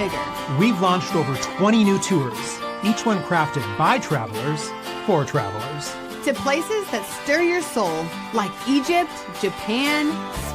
bigger. We've launched over 20 new tours, each one crafted by travelers for travelers. To places that stir your soul, like Egypt, Japan,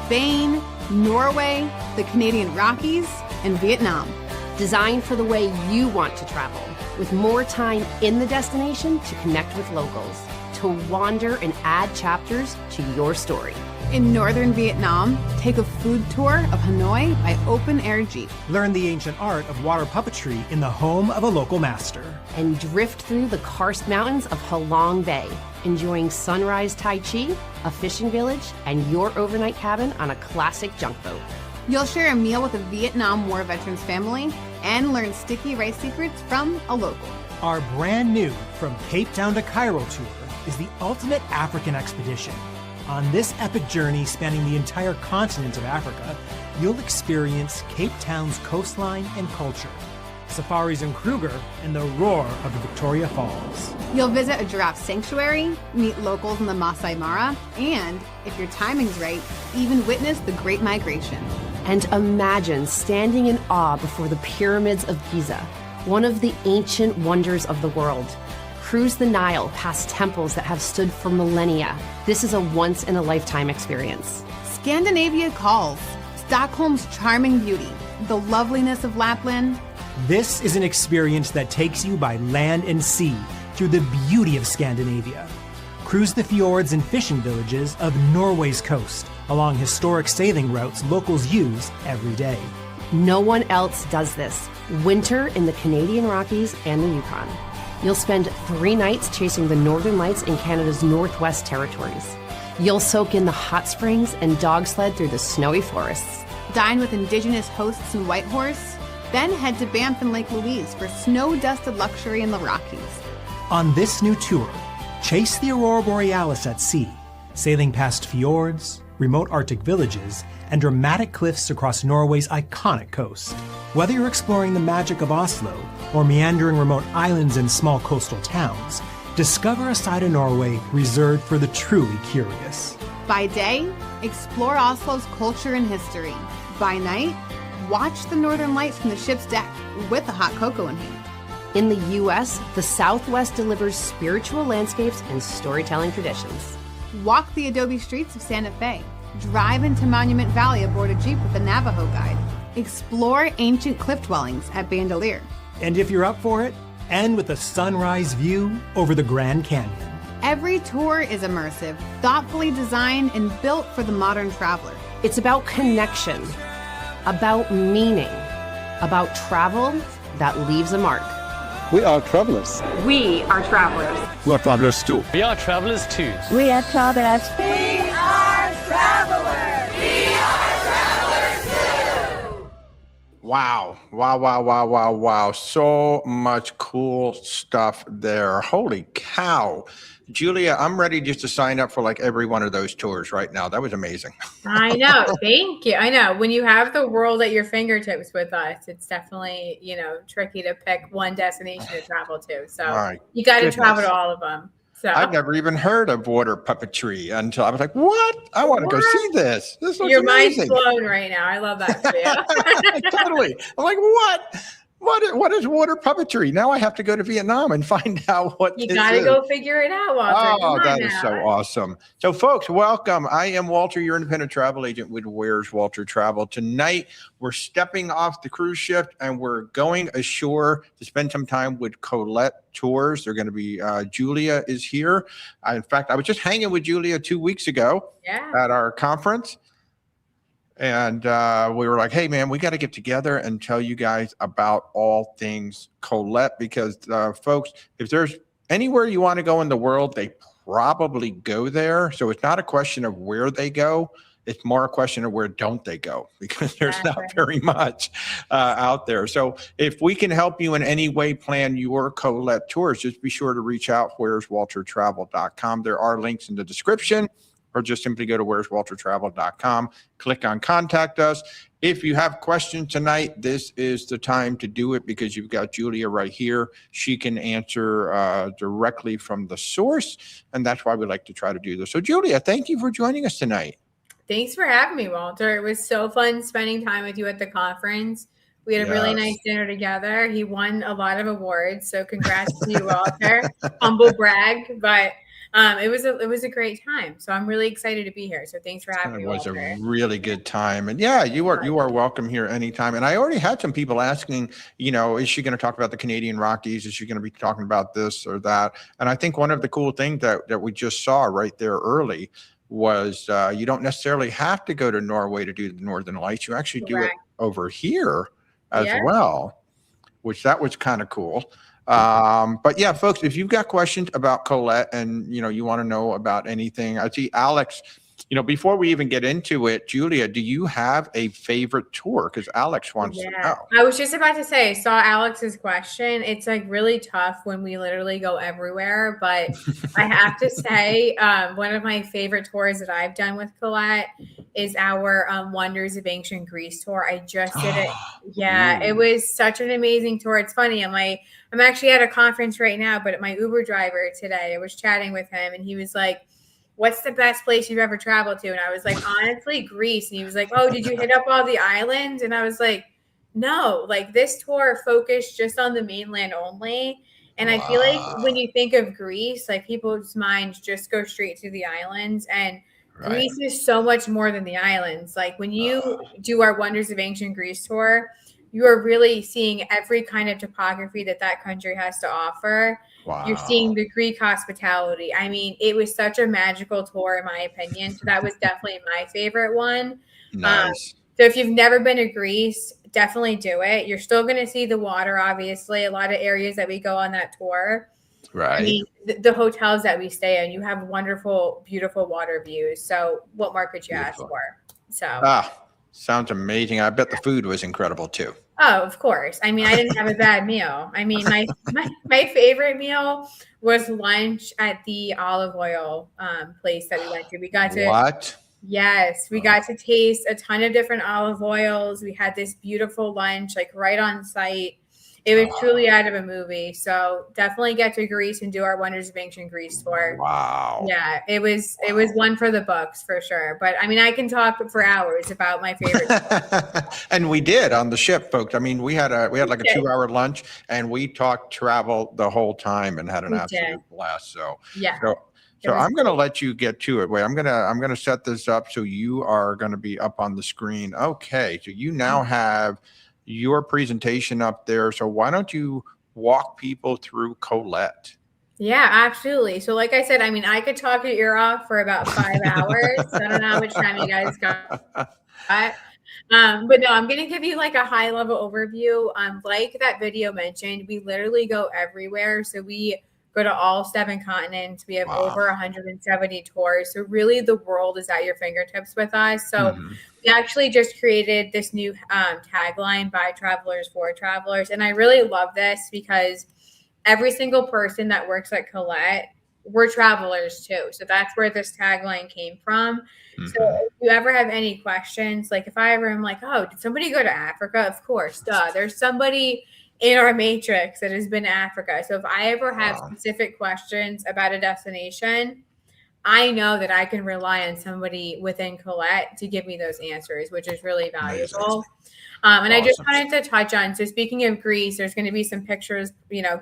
Spain, Norway, the Canadian Rockies, and Vietnam. Designed for the way you want to travel, with more time in the destination to connect with locals, to wander and add chapters to your story. In northern Vietnam, take a food tour of Hanoi by Open Air Jeep. Learn the ancient art of water puppetry in the home of a local master. And drift through the karst mountains of Halong Bay, enjoying sunrise Tai Chi, a fishing village, and your overnight cabin on a classic junk boat. You'll share a meal with a Vietnam War veteran's family and learn sticky rice secrets from a local. Our brand new From Cape Town to Cairo tour is the ultimate African expedition. On this epic journey spanning the entire continent of Africa, you'll experience Cape Town's coastline and culture, safaris in Kruger, and the roar of the Victoria Falls. You'll visit a giraffe sanctuary, meet locals in the Masai Mara, and, if your timing's right, even witness the Great Migration. And imagine standing in awe before the pyramids of Giza, one of the ancient wonders of the world. Cruise the Nile past temples that have stood for millennia. This is a once-in-a-lifetime experience. Scandinavia calls. Stockholm's charming beauty, the loveliness of Lapland. This is an experience that takes you by land and sea through the beauty of Scandinavia. Cruise the fjords and fishing villages of Norway's coast along historic sailing routes locals use every day. No one else does this. Winter in the Canadian Rockies and the Yukon. You'll spend 3 nights chasing the northern lights in Canada's Northwest Territories. You'll soak in the hot springs and dog sled through the snowy forests. Dine with Indigenous hosts in Whitehorse, then head to Banff and Lake Louise for snow-dusted luxury in the Rockies. On this new tour, chase the Aurora Borealis at sea, sailing past fjords, remote Arctic villages, and dramatic cliffs across Norway's iconic coast. Whether you're exploring the magic of Oslo or meandering remote islands and small coastal towns, discover a side of Norway reserved for the truly curious. By day, explore Oslo's culture and history. By night, watch the northern lights from the ship's deck with a hot cocoa in hand. In the U.S., the Southwest delivers spiritual landscapes and storytelling traditions. Walk the adobe streets of Santa Fe. Drive into Monument Valley aboard a Jeep with a Navajo guide. Explore ancient cliff dwellings at Bandelier. And if you're up for it, end with a sunrise view over the Grand Canyon. Every tour is immersive, thoughtfully designed and built for the modern traveler. It's about connection, about meaning, about travel that leaves a mark. We are travelers. We are travelers. We are travelers too. We are travelers too. We are travelers. We are travelers. We are travelers too. Wow. So much cool stuff there. Holy cow. Julia, I'm ready just to sign up for like every one of those tours right now. That was amazing. I know. Thank you. I know. When you have the world at your fingertips with us, it's definitely, tricky to pick one destination to travel to. So you got to travel to all of them. So I've never even heard of water puppetry until I was like, what? I want to go see this. This looks your amazing. mind's blown right now. I love that for you. Totally. I'm like, what? What is water puppetry? Now I have to go to Vietnam and find out what you got to go figure it out, Walter. Oh, that is so awesome. So, folks, welcome. I am Walter, your independent travel agent with Where's Walter Travel. Tonight, we're stepping off the cruise ship and we're going ashore to spend some time with Collette Tours. They're going to be, Julia is here. In fact, I was just hanging with Julia 2 weeks ago at our conference. And we were like, hey, man, we got to get together and tell you guys about all things Collette because, folks, if there's anywhere you want to go in the world, they probably go there. So it's not a question of where they go. It's more a question of where don't they go because there's not very much out there. So if we can help you in any way plan your Collette tours, just be sure to reach out, where'swaltertravel.com. There are links in the description. Or just simply go to where'swaltertravel.com, click on contact us. If you have questions tonight, this is the time to do it because you've got Julia right here. She can answer directly from the source, and that's why we like to try to do this. So Julia, thank you for joining us tonight. Thanks for having me, Walter. It was so fun spending time with you at the conference. We had a really nice dinner together. He won a lot of awards, so congrats to you, Walter. Humble brag, but it was a great time. So I'm really excited to be here. So thanks for having me. It was Walter. a really good time, and yeah, you are welcome here anytime. And I already had some people asking, is she going to talk about the Canadian Rockies? Is she going to be talking about this or that? And I think one of the cool things that we just saw right there early was you don't necessarily have to go to Norway to do the Northern Lights. You actually do it over here as well, which that was kind of cool. But yeah, folks, if you've got questions about Collette and, you want to know about anything, I see Alex, before we even get into it, Julia, do you have a favorite tour? Because Alex wants to know. I was just about to say, I saw Alex's question. It's like really tough when we literally go everywhere, but I have to say, one of my favorite tours that I've done with Collette is our Wonders of Ancient Greece tour. I just did it. Yeah, it was such an amazing tour. It's funny. I'm actually at a conference right now, but my Uber driver today, I was chatting with him and he was like, what's the best place you've ever traveled to? And I was like, honestly, Greece. And he was like, oh, did you hit up all the islands? And I was like, no, like this tour focused just on the mainland only. And I feel like when you think of Greece, like people's minds just go straight to the islands. And Greece is so much more than the islands. Like when you do our Wonders of Ancient Greece tour, you are really seeing every kind of topography that country has to offer. Wow. You're seeing the Greek hospitality. I mean, it was such a magical tour, in my opinion. So that was definitely my favorite one. Nice. So if you've never been to Greece, definitely do it. You're still going to see the water, obviously. A lot of areas that we go on that tour. Right. I mean, the hotels that we stay in, you have wonderful, beautiful water views. So what more could you ask for? So. Sounds amazing. I bet the food was incredible too. Oh, of course. I mean, I didn't have a bad meal. I mean, my favorite meal was lunch at the olive oil place that we went to. We got to Yes, we got to taste a ton of different olive oils. We had this beautiful lunch, like right on site. It was truly out of a movie. So definitely get to Greece and do our Wonders of Ancient Greece tour. Wow. Yeah, it was one for the books for sure. But I mean, I can talk for hours about my favorite. And we did on the ship, folks. I mean, we had like a 2-hour lunch and we talked travel the whole time and had an absolute blast. So yeah. So I'm going to let you get to it. Wait, I'm going to set this up so you are going to be up on the screen. Okay. So you now have your presentation up there. So why don't you walk people through Collette? Yeah, absolutely. So like I said, I mean, I could talk your ear off for about 5 hours. I don't know how much time you guys got. But no, I'm going to give you like a high level overview. Like that video mentioned, we literally go everywhere. So we go to all 7 continents. We have over 170 tours. So really the world is at your fingertips with us. So we actually just created this new tagline, by travelers for travelers. And I really love this because every single person that works at Collette, we're travelers too. So that's where this tagline came from. So if you ever have any questions, like if I ever am like, oh, did somebody go to Africa? Of course, duh. There's somebody in our matrix that has been to Africa. So if I ever have specific questions about a destination, I know that I can rely on somebody within Collette to give me those answers, which is really valuable. And I just wanted to touch on, so speaking of Greece, there's going to be some pictures,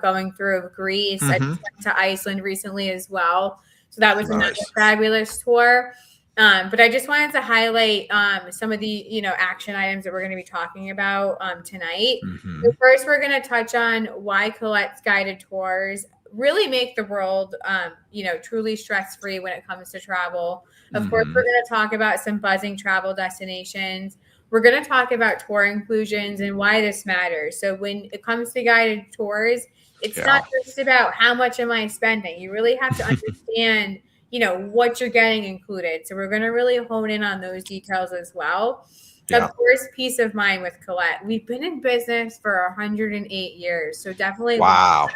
going through of Greece. I just went to Iceland recently as well. So that was another fabulous tour. But I just wanted to highlight some of the, action items that we're going to be talking about tonight. So first, we're going to touch on why Collette's guided tours really make the world, truly stress-free when it comes to travel. Of course, we're going to talk about some buzzing travel destinations. We're going to talk about tour inclusions and why this matters. So when it comes to guided tours, it's not just about how much am I spending. You really have to understand what you're getting included. So we're going to really hone in on those details as well. Of course, peace of mind with Collette. We've been in business for 108 years. So definitely. Wow.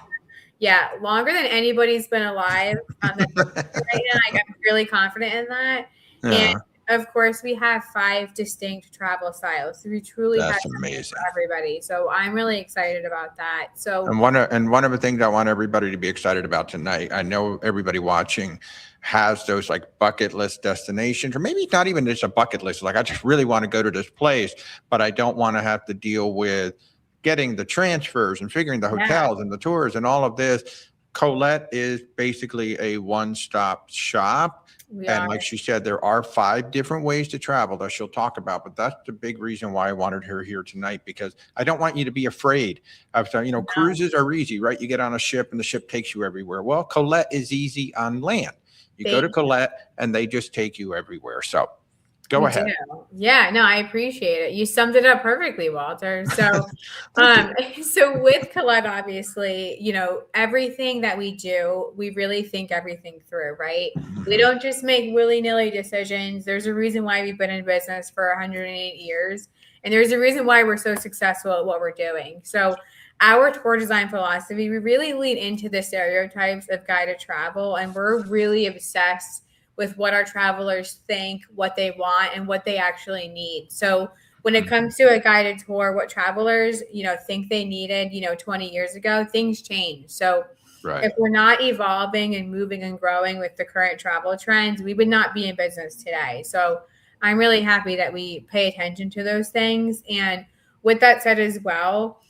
Yeah. Longer than anybody's been alive. Right now, I'm really confident in that. And of course, we have 5 distinct travel styles. So we truly have That's something amazing. for everybody. So I'm really excited about that. So And one of the things I want everybody to be excited about tonight, I know everybody watching has those like bucket list destinations, or maybe not even just a bucket list. Like, I just really want to go to this place, but I don't want to have to deal with getting the transfers and figuring the hotels and the tours and all of this. Collette is basically a one-stop shop. And like she said, there are 5 different ways to travel that she'll talk about, but that's the big reason why I wanted her here tonight, because I don't want you to be afraid of, cruises are easy, right? You get on a ship and the ship takes you everywhere. Well, Collette is easy on land. You go to Collette and they just take you everywhere. So go ahead. Yeah, no, I appreciate it. You summed it up perfectly, Walter. So, so with Collette, obviously, everything that we do, we really think everything through, right? We don't just make willy-nilly decisions. There's a reason why we've been in business for 108 years, and there's a reason why we're so successful at what we're doing. So our tour design philosophy, we really lean into the stereotypes of guided travel, and we're really obsessed with what our travelers think, what they want, and what they actually need. So when it comes to a guided tour, what travelers, think they needed, 20 years ago, things change. So if we're not evolving and moving and growing with the current travel trends, we would not be in business today. So I'm really happy that we pay attention to those things. And with that said as well,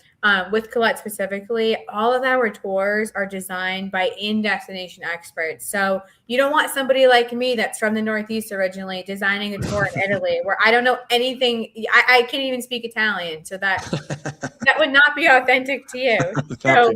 with Collette specifically, all of our tours are designed by in-destination experts. So you don't want somebody like me that's from the Northeast originally designing a tour in Italy where I don't know anything. I can't even speak Italian. So that would not be authentic to you. So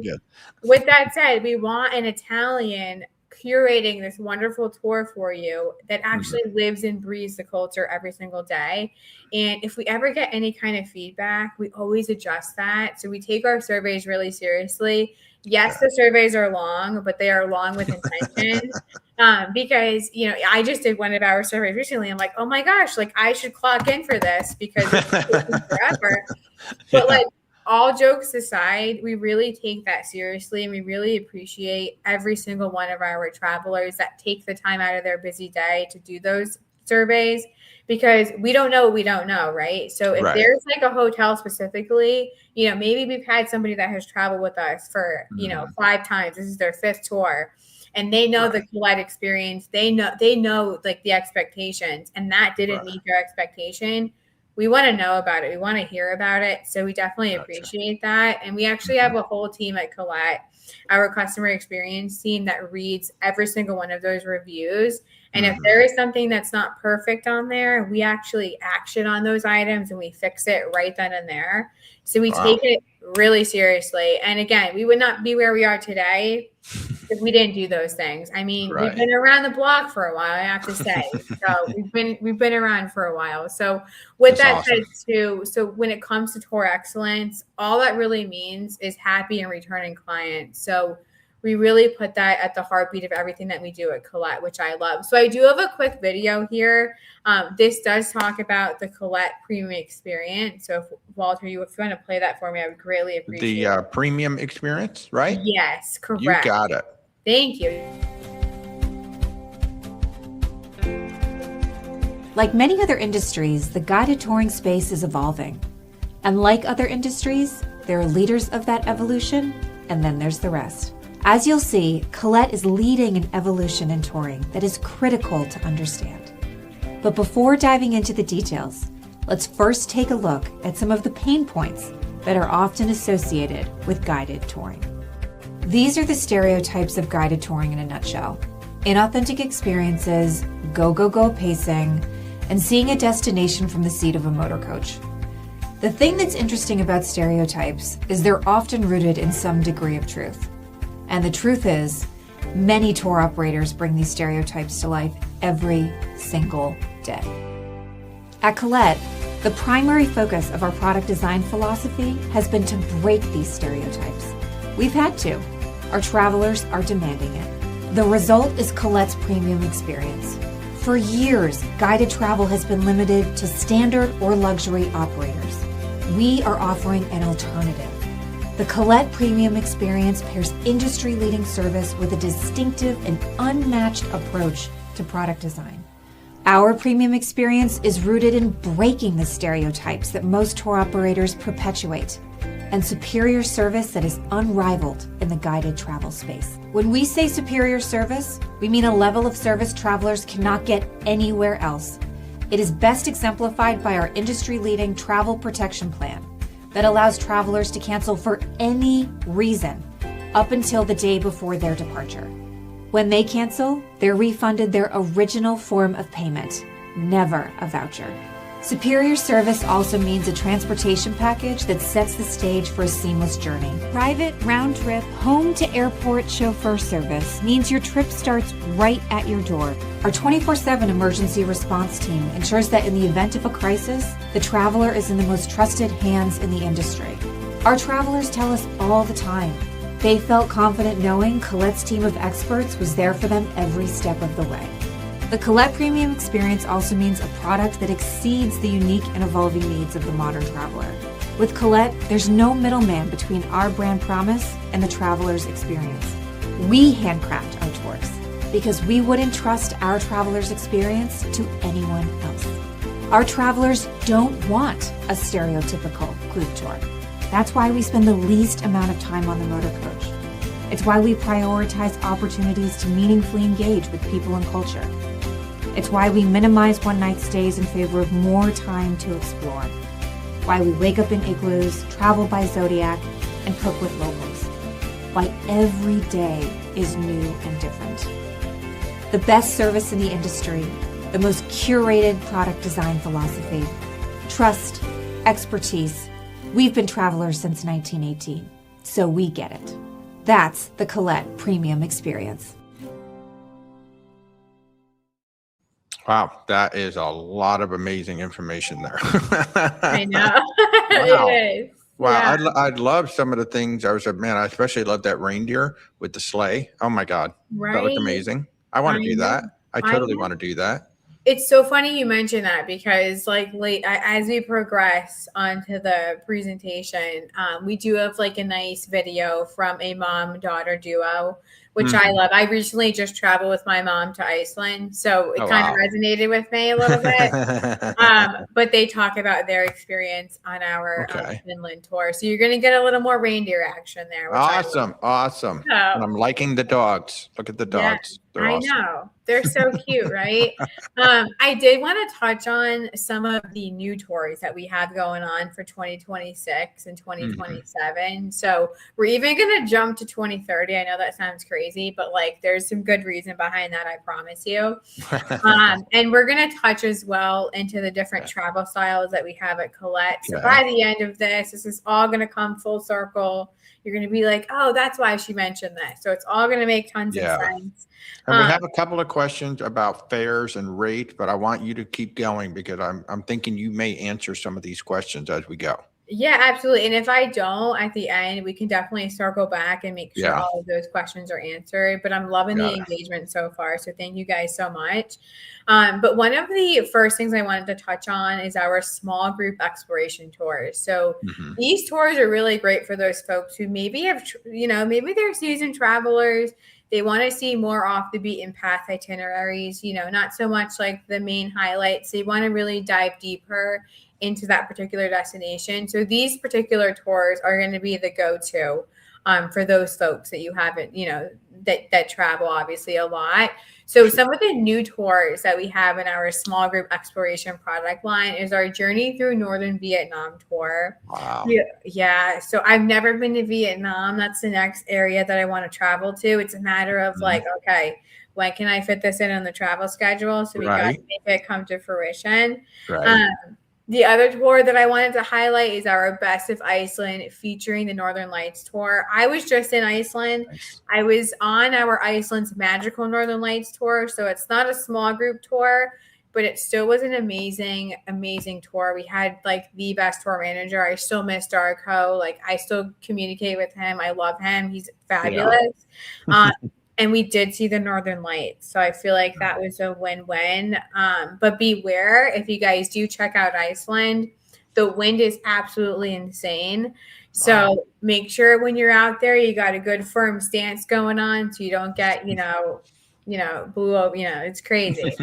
with that said, we want an Italian curating this wonderful tour for you that actually lives and breathes the culture every single day. And if we ever get any kind of feedback, we always adjust that. So we take our surveys really seriously. Yes, the surveys are long, but they are long with intention. Because, I just did one of our surveys recently. I'm like, oh my gosh, like I should clock in for this because it's taking forever. But all jokes aside, we really take that seriously, and we really appreciate every single one of our travelers that take the time out of their busy day to do those surveys, because we don't know what we don't know, right? So if there's like a hotel specifically, maybe we've had somebody that has traveled with us for, 5 times. This is their 5th tour. And they know the Collette experience. They know like the expectations, and that didn't meet their expectation. We want to know about it. We want to hear about it. So we definitely appreciate that. And we actually have a whole team at Collette, our customer experience team, that reads every single one of those reviews. And if there is something that's not perfect on there, we actually action on those items and we fix it right then and there. So we take it really seriously. And again, we would not be where we are today if we didn't do those things. I mean, we've been around the block for a while, I have to say. So we've been around for a while. So with that said too, so when it comes to tour excellence, all that really means is happy and returning clients. So we really put that at the heartbeat of everything that we do at Collette, which I love. So I do have a quick video here. This does talk about the Collette premium experience. So if Walter, if you want to play that for me, I would greatly appreciate it. The premium experience, right? Yes, correct. You got it. Thank you. Like many other industries, the guided touring space is evolving. And like other industries, there are leaders of that evolution, and then there's the rest. As you'll see, Collette is leading an evolution in touring that is critical to understand. But before diving into the details, let's first take a look at some of the pain points that are often associated with guided touring. These are the stereotypes of guided touring in a nutshell: inauthentic experiences, go pacing, and seeing a destination from the seat of a motor coach. The thing that's interesting about stereotypes is they're often rooted in some degree of truth. And the truth is, many tour operators bring these stereotypes to life every single day. At Collette, the primary focus of our product design philosophy has been to break these stereotypes. We've had to. Our travelers are demanding it. The result is Collette's premium experience. For years, guided travel has been limited to standard or luxury operators. We are offering an alternative. The Collette Premium Experience pairs industry-leading service with a distinctive and unmatched approach to product design. Our premium experience is rooted in breaking the stereotypes that most tour operators perpetuate, and superior service that is unrivaled in the guided travel space. When we say superior service, we mean a level of service travelers cannot get anywhere else. It is best exemplified by our industry-leading travel protection plan that allows travelers to cancel for any reason up until the day before their departure. When they cancel, they're refunded their original form of payment, never a voucher. Superior service also means a transportation package that sets the stage for a seamless journey. Private, round-trip, home-to-airport chauffeur service means your trip starts right at your door. Our 24/7 emergency response team ensures that in the event of a crisis, the traveler is in the most trusted hands in the industry. Our travelers tell us all the time they felt confident knowing Collette's team of experts was there for them every step of the way. The Collette Premium Experience also means a product that exceeds the unique and evolving needs of the modern traveler. With Collette, there's no middleman between our brand promise and the traveler's experience. We handcraft our tours because we wouldn't trust our traveler's experience to anyone else. Our travelers don't want a stereotypical group tour. That's why we spend the least amount of time on the motor coach. It's why we prioritize opportunities to meaningfully engage with people and culture. It's why we minimize one-night stays in favor of more time to explore. Why we wake up in igloos, travel by Zodiac, and cook with locals. Why every day is new and different. The best service in the industry, the most curated product design philosophy, trust, expertise. We've been travelers since 1918, so we get it. That's the Collette Premium Experience. Wow, that is a lot of amazing information there. I know. Wow. It is. Wow, Yeah. I'd love some of the things. I was a man. I especially love that reindeer with the sleigh. Oh my God, that looked Right. amazing. I want to do know. that. I I totally know. want to do that. It's so funny you mentioned that because as we progress onto the presentation, we do have like a nice video from a mom-daughter duo, which I love. I recently just traveled with my mom to Iceland, so it kind of resonated with me a little bit. But they talk about their experience on our Finland tour. So you're going to get a little more reindeer action there. Which Awesome. So, And I'm liking the dogs. Look at the dogs. They're I awesome. know. They're so cute, right? I did want to touch on some of the new tours that we have going on for 2026 and 2027. So we're even going to jump to 2030. I know that sounds crazy, but like there's some good reason behind that, I promise you. And we're going to touch as well into the different travel styles that we have at Collette. So by the end of this is all going to come full circle. You're going to be like, oh, that's why she mentioned that. So it's all going to make tons of sense. And we have a couple of questions about fares and rate, but I want you to keep going because I'm thinking you may answer some of these questions as we go. Yeah, absolutely. And if I don't at the end, we can definitely circle back and make sure all of those questions are answered. But I'm loving the engagement so far. So thank you guys so much. But one of the first things I wanted to touch on is our small group exploration tours. So these tours are really great for those folks who maybe have, maybe they're seasoned travelers. They want to see more off the beaten path itineraries, not so much like the main highlights. They want to really dive deeper into that particular destination. So these particular tours are going to be the go-to for those folks that you haven't, that travel obviously a lot. So some of the new tours that we have in our small group exploration product line is our Journey Through Northern Vietnam tour. Wow. Yeah. So I've never been to Vietnam. That's the next area that I want to travel to. It's a matter of like, okay, when can I fit this in on the travel schedule? So we got to make it come to fruition. Right. The other tour that I wanted to highlight is our Best of Iceland featuring the Northern Lights tour. I was just in Iceland. Nice. I was on our Iceland's Magical Northern Lights tour. So it's not a small group tour, but it still was an amazing, amazing tour. We had like the best tour manager. I still miss Darko. Like I still communicate with him. I love him. He's fabulous. Yeah. And we did see the Northern Lights. So I feel like that was a win-win. But beware, if you guys do check out Iceland, the wind is absolutely insane. So make sure when you're out there, you got a good firm stance going on so you don't get, blew up, it's crazy.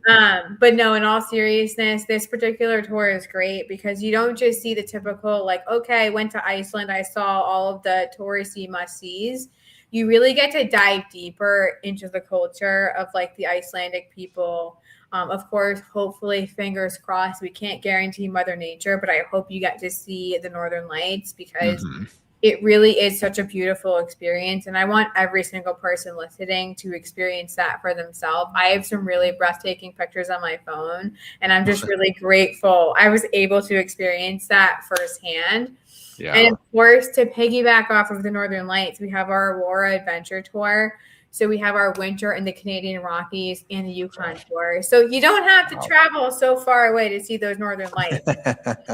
But no, in all seriousness, this particular tour is great because you don't just see the typical, like, okay, I went to Iceland, I saw all of the touristy must-sees. You really get to dive deeper into the culture of like the Icelandic people. Of course, hopefully, fingers crossed, we can't guarantee Mother Nature, but I hope you get to see the Northern Lights because it really is such a beautiful experience. And I want every single person listening to experience that for themselves. I have some really breathtaking pictures on my phone, and I'm just really grateful I was able to experience that firsthand. Yeah. And of course, to piggyback off of the Northern Lights, we have our Aurora Adventure Tour. So we have our winter in the Canadian Rockies and the Yukon tour. So you don't have to travel so far away to see those Northern Lights.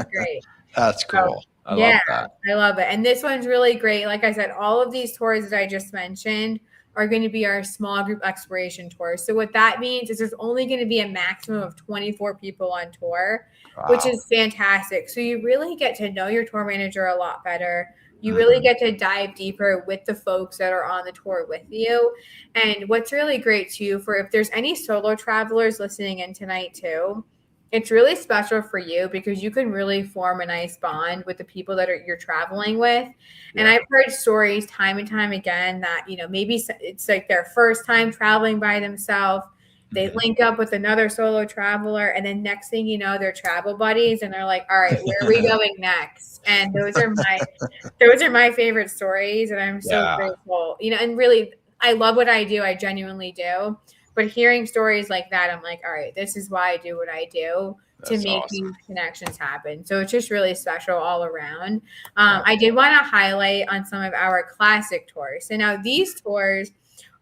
Great. That's cool. I love that. I love it. And this one's really great. Like I said, all of these tours that I just mentioned are going to be our small group exploration tours. So what that means is there's only going to be a maximum of 24 people on tour, which is fantastic. So you really get to know your tour manager a lot better. You really get to dive deeper with the folks that are on the tour with you. And what's really great too, for if there's any solo travelers listening in tonight too, it's really special for you because you can really form a nice bond with the people that you're traveling with. And I've heard stories time and time again that, maybe it's like their first time traveling by themselves. They link up with another solo traveler, and then next thing you know, they're travel buddies, and they're like, "All right, where are we going next?" And those are my favorite stories, and I'm so grateful. And really, I love what I do. I genuinely do. But hearing stories like that, I'm like, all right, this is why I do what I do to make these connections happen. So it's just really special all around. I did want to highlight on some of our classic tours. So now these tours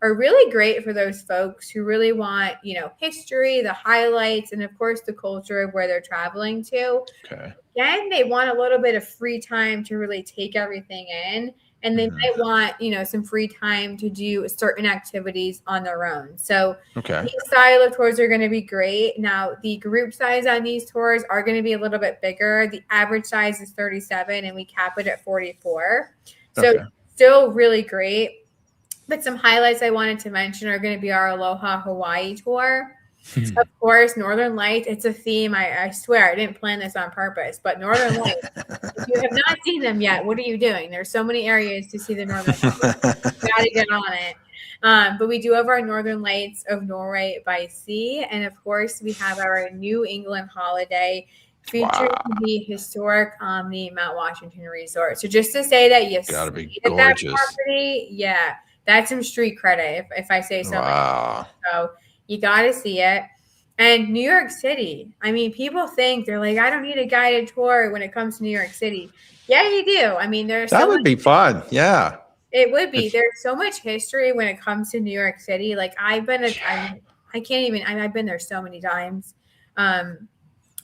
are really great for those folks who really want, history, the highlights, and of course the culture of where they're traveling to. Okay. Then they want a little bit of free time to really take everything in. And they might want, some free time to do certain activities on their own. So these style of tours are going to be great. Now, the group size on these tours are going to be a little bit bigger. The average size is 37, and we cap it at 44. So still really great. But some highlights I wanted to mention are going to be our Aloha Hawaii tour. Of course, Northern Lights, it's a theme. I swear I didn't plan this on purpose, but Northern Lights, if you have not seen them yet, what are you doing? There's so many areas to see the Northern Lights. You got to get on it. But we do have our Northern Lights of Norway by sea. And of course, we have our New England holiday featuring the historic Omni Mount Washington Resort. So just to say that you got to be gorgeous. That property, that's some street credit if I say so. So you got to see it. And New York City, I mean, people think they're like, I don't need a guided tour when it comes to New York City. Yeah, you do. I mean, that would be fun. Yeah, it would be. There's so much history when it comes to New York City. Like I've been there so many times.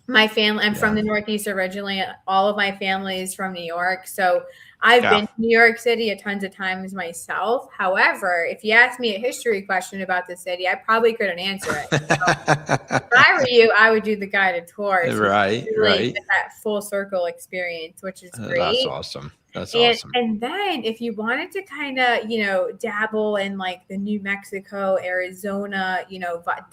My family, I'm from the Northeast originally. All of my family is from New York. So I've been to New York City a tons of times myself. However, if you ask me a history question about the city, I probably couldn't answer it. So if I were you, I would do the guided tour. So right. Get that full circle experience, which is great. That's awesome. Awesome. And then if you wanted to kind of, dabble in like the New Mexico, Arizona,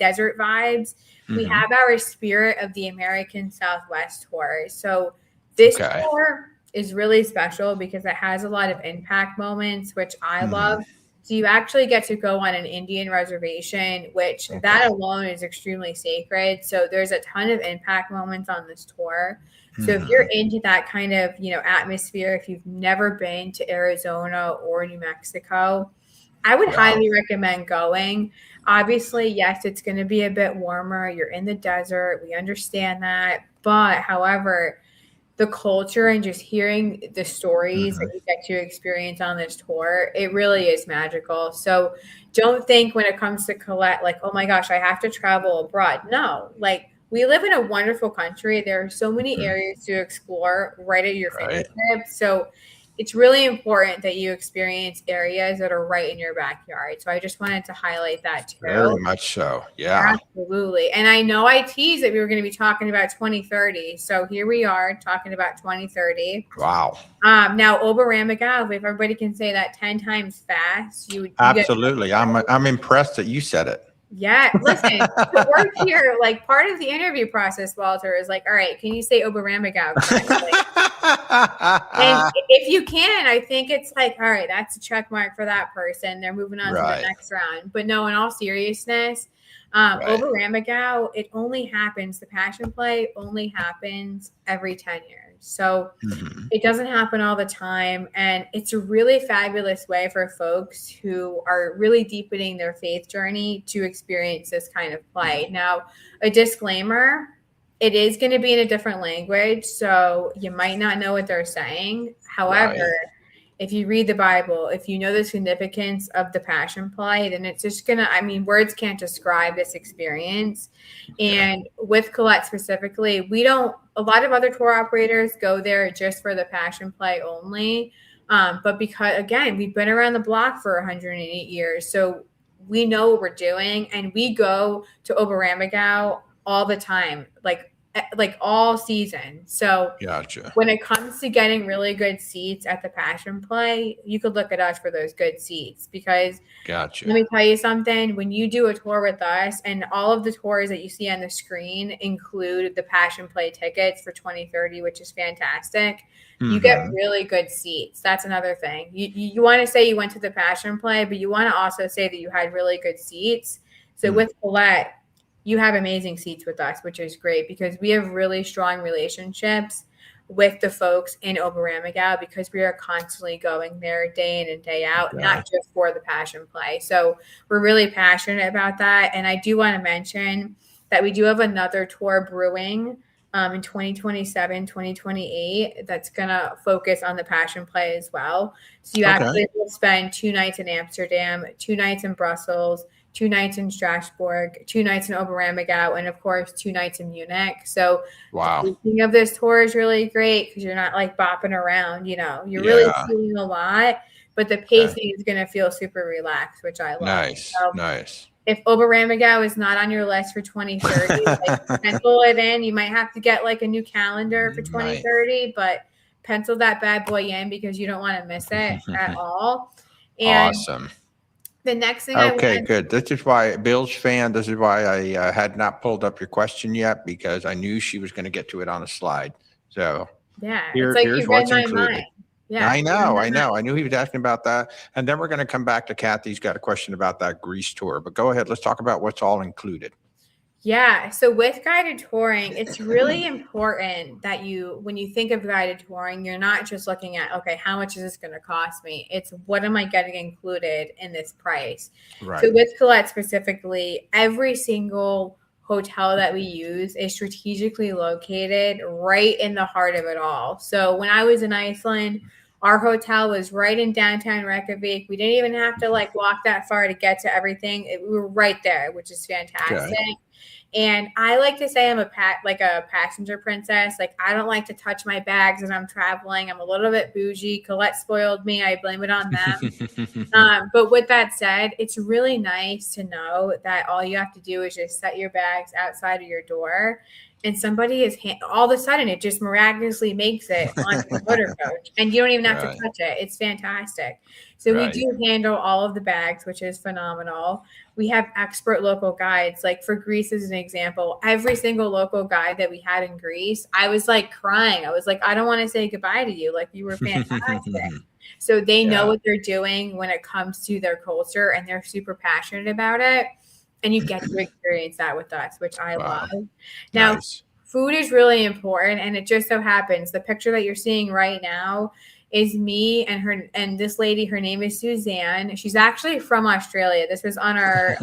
desert vibes, we have our Spirit of the American Southwest tour. So this tour is really special because it has a lot of impact moments, which I love. So you actually get to go on an Indian reservation, which that alone is extremely sacred. So there's a ton of impact moments on this tour. So if you're into that kind of, atmosphere, if you've never been to Arizona or New Mexico, I would highly recommend going. Obviously, yes, it's going to be a bit warmer. You're in the desert. We understand that. But however, the culture and just hearing the stories that you get to experience on this tour, it really is magical. So don't think when it comes to Collette, like, oh my gosh, I have to travel abroad. No, like we live in a wonderful country. There are so many areas to explore right at your fingertips. So it's really important that you experience areas that are right in your backyard. So I just wanted to highlight that too. Very much so. Yeah. Absolutely. And I know I teased that we were going to be talking about 2030. So here we are talking about 2030. Wow. Now Oberammergau, if everybody can say that 10 times fast, you Absolutely. I'm impressed that you said it. Yeah, listen, to work here, like part of the interview process, Walter, is like, all right, can you say Oberammergau? And if you can, I think it's like, all right, that's a check mark for that person. They're moving on to the next round. But no, in all seriousness, Oberammergau, it only happens, the passion play only happens every 10 years. So it doesn't happen all the time. And it's a really fabulous way for folks who are really deepening their faith journey to experience this kind of play. Now, a disclaimer, it is going to be in a different language, so you might not know what they're saying. However, if you read the Bible, if you know the significance of the passion play, then it's just going to, I mean, words can't describe this experience. And with Collette specifically, a lot of other tour operators go there just for the passion play only. But because, again, we've been around the block for 108 years, so we know what we're doing, and we go to Oberammergau all the time, like all season. So when it comes to getting really good seats at the passion play, you could look at us for those good seats, because let me tell you something, when you do a tour with us, and all of the tours that you see on the screen include the passion play tickets for 2030, which is fantastic. You get really good seats. That's another thing. You want to say you went to the passion play, but you want to also say that you had really good seats. So with Collette, you have amazing seats with us, which is great, because we have really strong relationships with the folks in Oberammergau, because we are constantly going there day in and day out, not just for the passion play. So we're really passionate about that. And I do want to mention that we do have another tour brewing in 2027, 2028, that's going to focus on the passion play as well. So you actually will spend 2 nights in Amsterdam, 2 nights in Brussels, 2 nights in Strasbourg, 2 nights in Oberammergau, and of course 2 nights in Munich. So the thinking of this tour is really great, because you're not like bopping around, you're really seeing a lot, but the pacing is going to feel super relaxed, which I love. Nice. If Oberammergau is not on your list for 2030, like, pencil it in. You might have to get like a new calendar for 2030, but pencil that bad boy in, because you don't want to miss it at all. And awesome. The next thing good. This is why, Bill's fan, this is why I had not pulled up your question yet, because I knew she was going to get to it on a slide. So here's what's included. Yeah, I know. I knew he was asking about that. And then we're going to come back to Kathy's got a question about that Greece tour. But go ahead. Let's talk about what's all included. Yeah. So with guided touring, it's really important that when you think of guided touring, you're not just looking at, okay, how much is this going to cost me? It's what am I getting included in this price? Right. So with Collette specifically, every single hotel that we use is strategically located right in the heart of it all. So when I was in Iceland, our hotel was right in downtown Reykjavik. We didn't even have to like walk that far to get to everything. We were right there, which is fantastic. Okay. And I like to say I'm a passenger princess. Like, I don't like to touch my bags as I'm traveling. I'm a little bit bougie. Collette spoiled me. I blame it on them. But with that said, it's really nice to know that all you have to do is just set your bags outside of your door, and somebody is all of a sudden it just miraculously makes it onto the motor coach, and you don't even have to touch it. It's fantastic. So we do handle all of the bags, which is phenomenal. We have expert local guides. Like for Greece as an example, every single local guide that we had in Greece, I was like crying. I was like, I don't want to say goodbye to you. Like, you were fantastic. So they know what they're doing when it comes to their culture, and they're super passionate about it. And you get to experience that with us, which I love. Now, food is really important. And it just so happens the picture that you're seeing right now is me and this lady. Her name is Suzanne. She's actually from Australia. This was on our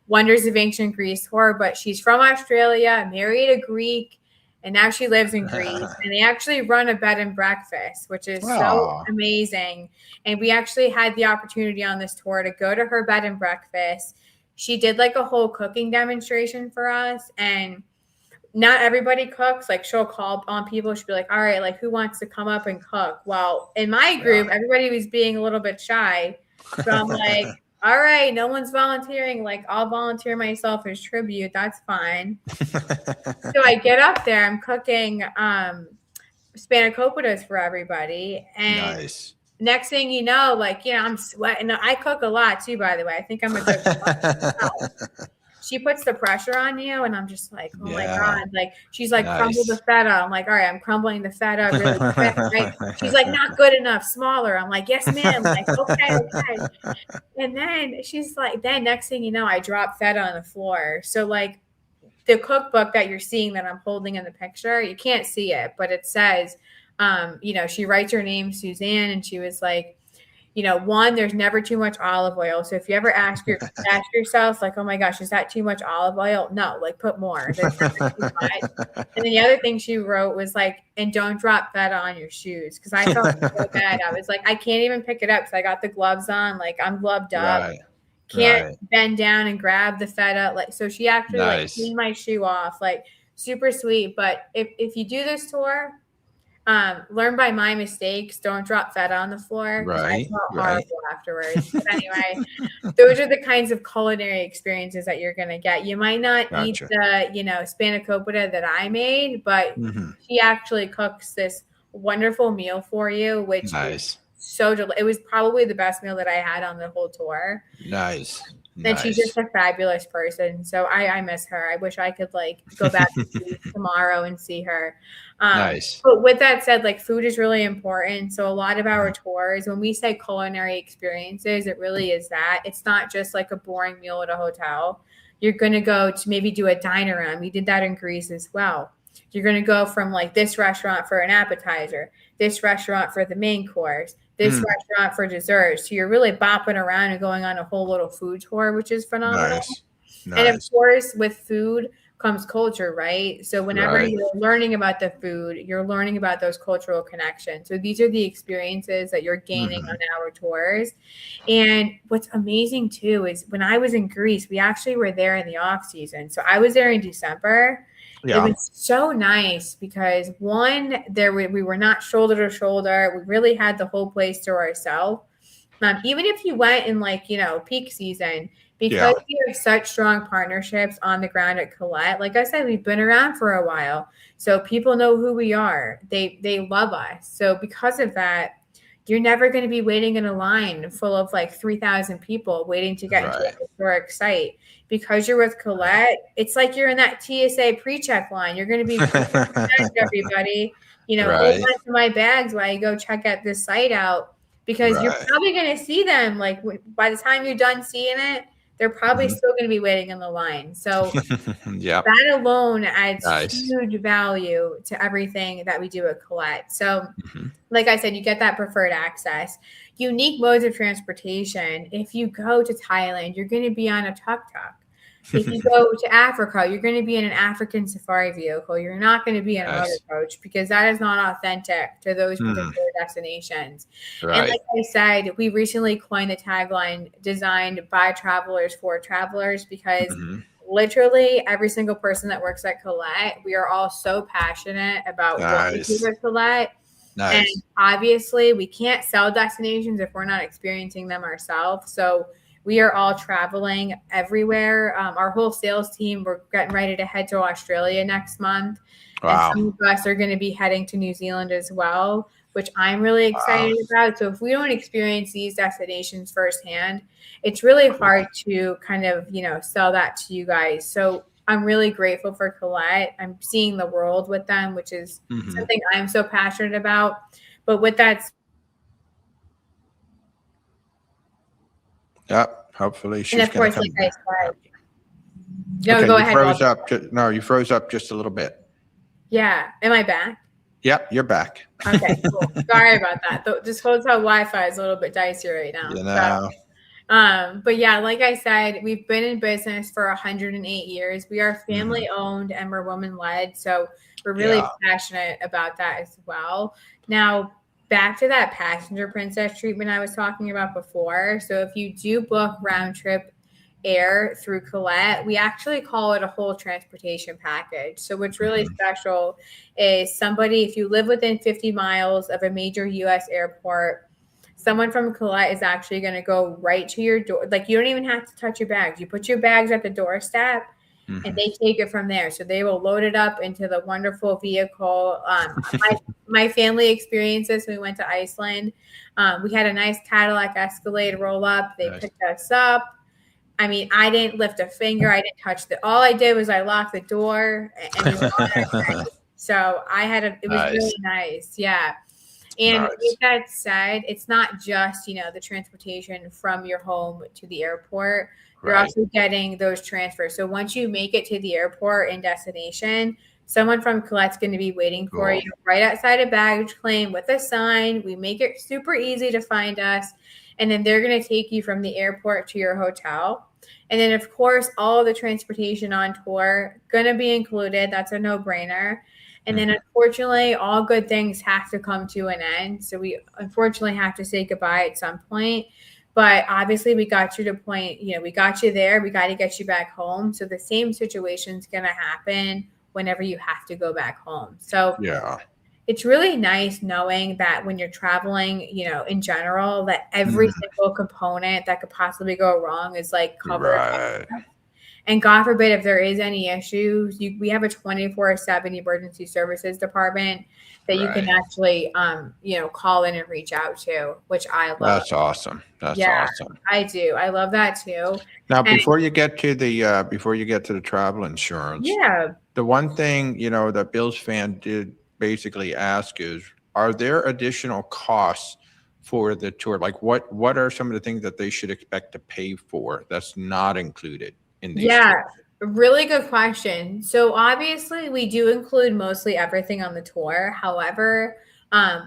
Wonders of Ancient Greece tour, but she's from Australia, married a Greek, and now she lives in Greece. And they actually run a bed and breakfast, which is so amazing. And we actually had the opportunity on this tour to go to her bed and breakfast. She did like a whole cooking demonstration for us. And not everybody cooks. Like she'll call on people. She'll be like, all right, like who wants to come up and cook? Well, in my group, everybody was being a little bit shy. So I'm like, all right, no one's volunteering. Like I'll volunteer myself as tribute. That's fine. So I get up there, I'm cooking spanakopita's for everybody. And next thing you know, like, you know, I'm sweating. I cook a lot too, by the way. I think I'm a good cook. She puts the pressure on you, and I'm just like, oh my God. Like, she's like, crumble the feta. I'm like, all right, I'm crumbling the feta really quick, right? She's like, not good enough, smaller. I'm like, yes, ma'am. Like, okay. And then she's like, then next thing you know, I drop feta on the floor. So like the cookbook that you're seeing that I'm holding in the picture, you can't see it, but it says, you know, she writes her name, Suzanne, and she was like, you know, one, there's never too much olive oil. So if you ever ask yourself, like, oh my gosh, is that too much olive oil? No, like put more. There's never too much. And then the other thing she wrote was like, and don't drop feta on your shoes. Cause I felt so bad. I was like, I can't even pick it up. Cause I got the gloves on. Like I'm gloved up. Can't bend down and grab the feta. Like, so she actually like cleaned my shoe off, like super sweet. But if you do this tour, learn by my mistakes. Don't drop feta on the floor. I felt horrible afterwards. But anyway, those are the kinds of culinary experiences that you're going to get. You might not eat the, you know, spanakopita that I made, but she actually cooks this wonderful meal for you, which is so it was probably the best meal that I had on the whole tour. And she's just a fabulous person. So I miss her. I wish I could like go back tomorrow and see her. But with that said, like food is really important. So a lot of our tours, when we say culinary experiences, it really is that. It's not just like a boring meal at a hotel. You're going to go to maybe do a dine around. We did that in Greece as well. You're going to go from like this restaurant for an appetizer, this restaurant for the main course, this restaurant for dessert. So you're really bopping around and going on a whole little food tour, which is phenomenal. And of course, with food comes culture, right? So whenever you're learning about the food, you're learning about those cultural connections. So these are the experiences that you're gaining on our tours. And what's amazing too is when I was in Greece, we actually were there in the off season. So I was there in December. It was so nice because one, we were not shoulder to shoulder. We really had the whole place to ourselves. Even if you went in like, you know, peak season, because we have such strong partnerships on the ground at Collette. Like I said, we've been around for a while. So people know who we are. They love us. So because of that, you're never going to be waiting in a line full of like 3,000 people waiting to get into a historic site. Because you're with Collette, it's like you're in that TSA pre-check line. You're going to be everybody, you know, hold on to my bags while you go check out this site out, because you're probably going to see them. Like by the time you're done seeing it, they're probably still going to be waiting in the line. So that alone adds huge value to everything that we do at Collette. So like I said, you get that preferred access. Unique modes of transportation. If you go to Thailand, you're going to be on a tuk-tuk. If you go to Africa, you're going to be in an African safari vehicle. You're not going to be in a motor coach, because that is not authentic to those particular destinations. And like I said, we recently coined the tagline "Designed by Travelers for Travelers," because literally every single person that works at Collette, we are all so passionate about what we do at Collette. And obviously, we can't sell destinations if we're not experiencing them ourselves. So we are all traveling everywhere. Our whole sales team, we're getting ready to head to Australia next month. And some of us are going to be heading to New Zealand as well, which I'm really excited about. So if we don't experience these destinations firsthand, it's really hard to kind of, you know, sell that to you guys. So I'm really grateful for Collette. I'm seeing the world with them, which is something I'm so passionate about. But with that, hopefully she's and of course, like I said, no, go ahead. You froze up just a little bit. Yeah. Am I back? Yep, you're back. Okay, cool. Sorry about that. This hotel Wi-Fi is a little bit dicey right now. You know. So, but yeah, like I said, we've been in business for 108 years. We are family owned and we're woman led. So we're really passionate about that as well. Now, back to that passenger princess treatment I was talking about before. So if you do book round trip air through Collette, we actually call it a whole transportation package. So what's really special is somebody, if you live within 50 miles of a major U.S. airport, someone from Collette is actually going to go right to your door. Like, you don't even have to touch your bags. You put your bags at the doorstep, and they take it from there. So they will load it up into the wonderful vehicle. My family experienced this when we went to Iceland. We had a nice Cadillac Escalade roll up. They picked us up. I mean, I didn't lift a finger. I didn't touch all I did was I locked the door, and we were on our way. So it was really nice. Yeah. And with that said, it's not just, the transportation from your home to the airport. You're also getting those transfers. So once you make it to the airport and destination, someone from Collette's going to be waiting for you right outside of baggage claim with a sign. We make it super easy to find us. And then they're going to take you from the airport to your hotel. And then, of course, all of the transportation on tour going to be included. That's a no-brainer. And then, unfortunately, all good things have to come to an end. So we unfortunately have to say goodbye at some point. But obviously, we got you to point, we got you there. We got to get you back home. So the same situation is going to happen whenever you have to go back home. So it's really nice knowing that when you're traveling, in general, that every single component that could possibly go wrong is like covered. And God forbid, if there is any issues, we have a 24/7 emergency services department that you can actually, call in and reach out to, which I love. That's awesome. That's awesome. I do. I love that too. Now, before you get to the travel insurance, the one thing, that Bills fan did basically ask is, are there additional costs for the tour? Like what are some of the things that they should expect to pay for that's not included in these tours? Really good question. So obviously we do include mostly everything on the tour. However,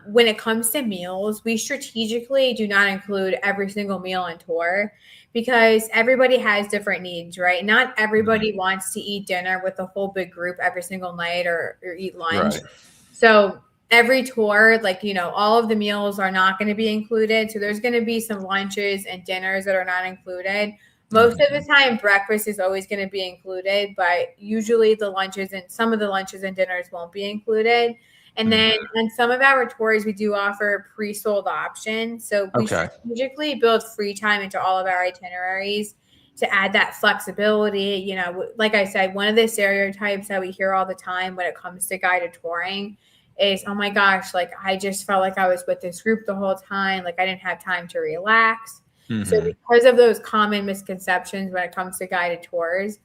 when it comes to meals, we strategically do not include every single meal on tour because everybody has different needs, right? Not everybody wants to eat dinner with the whole big group every single night or eat lunch. So every tour, all of the meals are not going to be included. So there's going to be some lunches and dinners that are not included. Most of the time, breakfast is always going to be included, but usually some of the lunches and dinners won't be included. And then on some of our tours, we do offer pre-sold options. So we strategically build free time into all of our itineraries to add that flexibility. Like I said, one of the stereotypes that we hear all the time when it comes to guided touring is, oh my gosh, I just felt like I was with this group the whole time. I didn't have time to relax. So because of those common misconceptions when it comes to guided tours,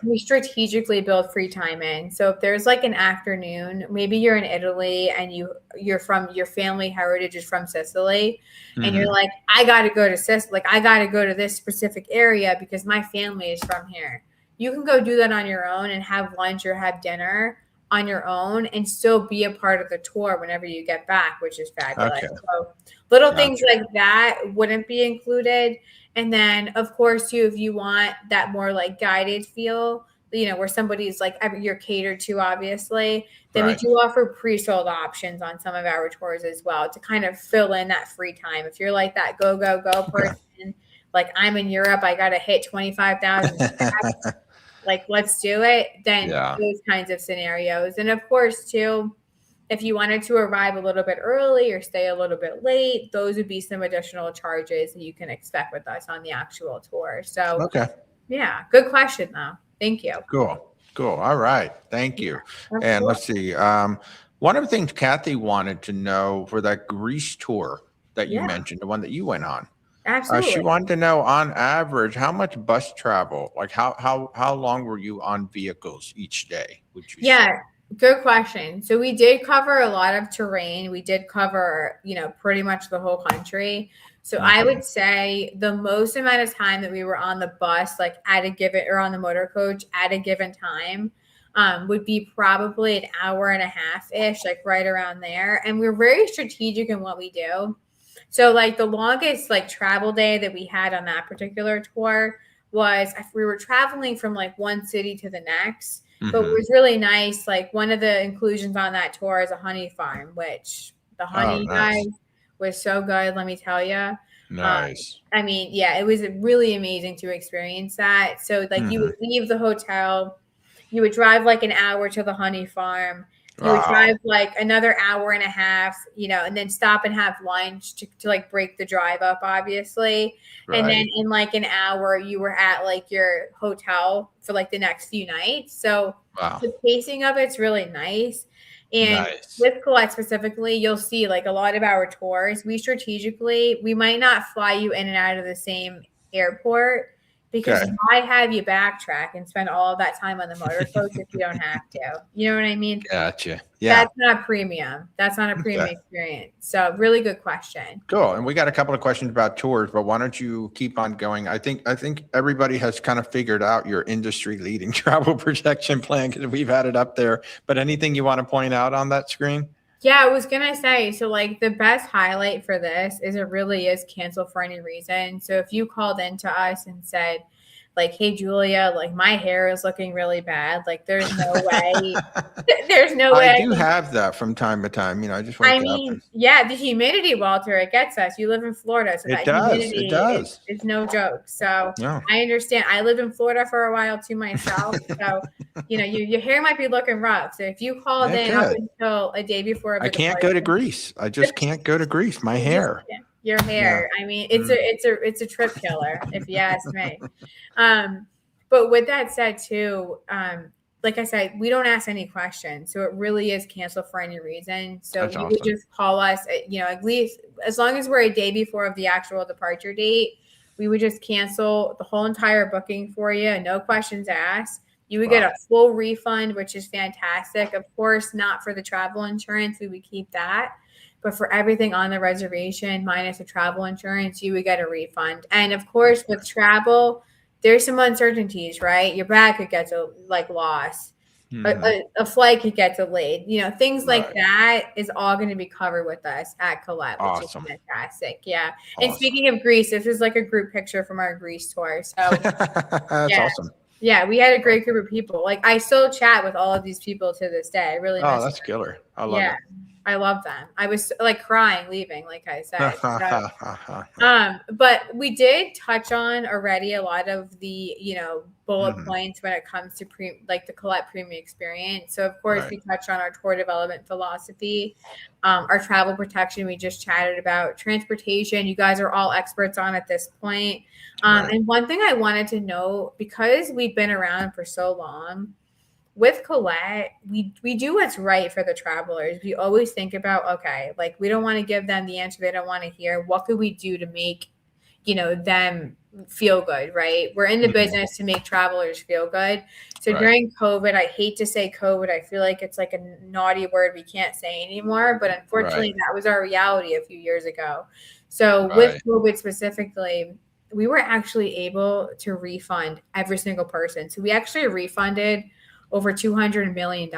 we strategically build free time in. So if there's an afternoon, maybe you're in Italy and you're from your family heritage is from Sicily, and you're like, I got to go to Sicily. I got to go to this specific area because my family is from here. You can go do that on your own and have lunch or have dinner on your own and still be a part of the tour whenever you get back, which is fabulous. So little things like that wouldn't be included. And then, of course, too, if you want that more guided feel, where somebody's you're catered to, obviously, then we do offer pre-sold options on some of our tours as well to kind of fill in that free time. If you're that go person, I'm in Europe, I got to hit 25,000 steps, let's do it, then those kinds of scenarios. And of course, too, if you wanted to arrive a little bit early or stay a little bit late, those would be some additional charges that you can expect with us on the actual tour. So, good question, though. Thank you. Cool. All right. Thank you. And let's see. One of the things Kathy wanted to know for that Greece tour that you mentioned, the one that you went on. Absolutely. She wanted to know, on average, how much bus travel, how long were you on vehicles each day, would you say? Good question. So we did cover a lot of terrain. We did cover, pretty much the whole country. So I would say the most amount of time that we were on the bus, or on the motor coach at a given time, would be probably an hour and a half-ish, right around there. And we're very strategic in what we do. So the longest travel day that we had on that particular tour was we were traveling from one city to the next. But it was really nice. One of the inclusions on that tour is a honey farm, which the honey guys was so good, let me tell you. Nice. I mean, yeah, it was really amazing to experience that. So like you would leave the hotel, you would drive like an hour to the honey farm. You would Wow. drive like another hour and a half, and then stop and have lunch to like break the drive up, obviously. And then Right. in like an hour, you were at like your hotel for like the next few nights. So Wow. the pacing of it's really nice. And Nice. with Collette specifically, you'll see like a lot of our tours, we might not fly you in and out of the same airport because Okay. why have you backtrack and spend all of that time on the motor coach if you don't have to? You know what I mean? Gotcha. Yeah. That's not premium. That's not a premium Okay. experience. So really good question. Cool. And we got a couple of questions about tours, but why don't you keep on going? I think everybody has kind of figured out your industry leading travel protection plan because we've had it up there. But anything you want to point out on that screen? Yeah, I was gonna say, so like the best highlight for this is it really is cancel for any reason. So if you called into us and said, like, hey Julia, like my hair is looking really bad, like there's no way, there's no way. I do have that from time to time. I just wake up. Yeah, the humidity, Walter, it gets us. You live in Florida, so that humidity is no joke. So Yeah. I understand. I lived in Florida for a while too myself. So, your hair might be looking rough. So if you called in up until a day before, I can't go to Greece. I just can't go to Greece. My hair. Your hair. Yeah. I mean, it's a trip killer, if you ask me. But with that said, too, like I said, we don't ask any questions. So it really is cancel for any reason. So you would just call us, at least as long as we're a day before of the actual departure date, we would just cancel the whole entire booking for you. No questions asked. You would get a full refund, which is fantastic. Of course, not for the travel insurance. We would keep that. But for everything on the reservation, minus the travel insurance, you would get a refund. And of course, with travel, there's some uncertainties, right? Your bag could get lost. A flight could get delayed. Things like that is all going to be covered with us at Collette, which is fantastic. Yeah. Awesome. And speaking of Greece, this is like a group picture from our Greece tour. So that's awesome. Yeah, we had a great group of people. Like I still chat with all of these people to this day. I really miss that's them. killer. I love it. I love them. I was like crying leaving, like I said. So, but we did touch on already a lot of the, bullet points when it comes to the Collette premium experience. So of course we touched on our tour development philosophy, our travel protection. We just chatted about transportation. You guys are all experts on at this point. And one thing I wanted to know, because we've been around for so long, with Collette, we do what's right for the travelers. We always think about, okay, like we don't want to give them the answer they don't want to hear. What could we do to make, them feel good, right? We're in the business to make travelers feel good. So during COVID, I hate to say COVID. I feel like it's like a naughty word we can't say anymore. But unfortunately, that was our reality a few years ago. So with COVID specifically, we were actually able to refund every single person. So we actually refunded over $200 million,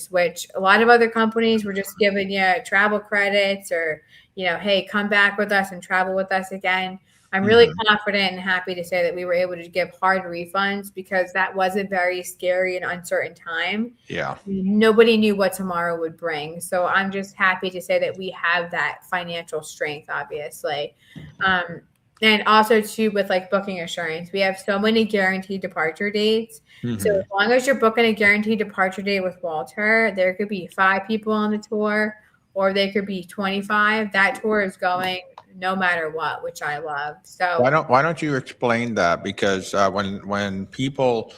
which a lot of other companies were just giving you travel credits or, hey, come back with us and travel with us again. I'm really confident and happy to say that we were able to give hard refunds because that was a very scary and uncertain time. Yeah. Nobody knew what tomorrow would bring. So I'm just happy to say that we have that financial strength, obviously. And also too, with like booking assurance, we have so many guaranteed departure dates. So as long as you're booking a guaranteed departure date with Walter, there could be 5 people on the tour, or they could be 25. That tour is going no matter what, which I love. So why don't you explain that? Because when people,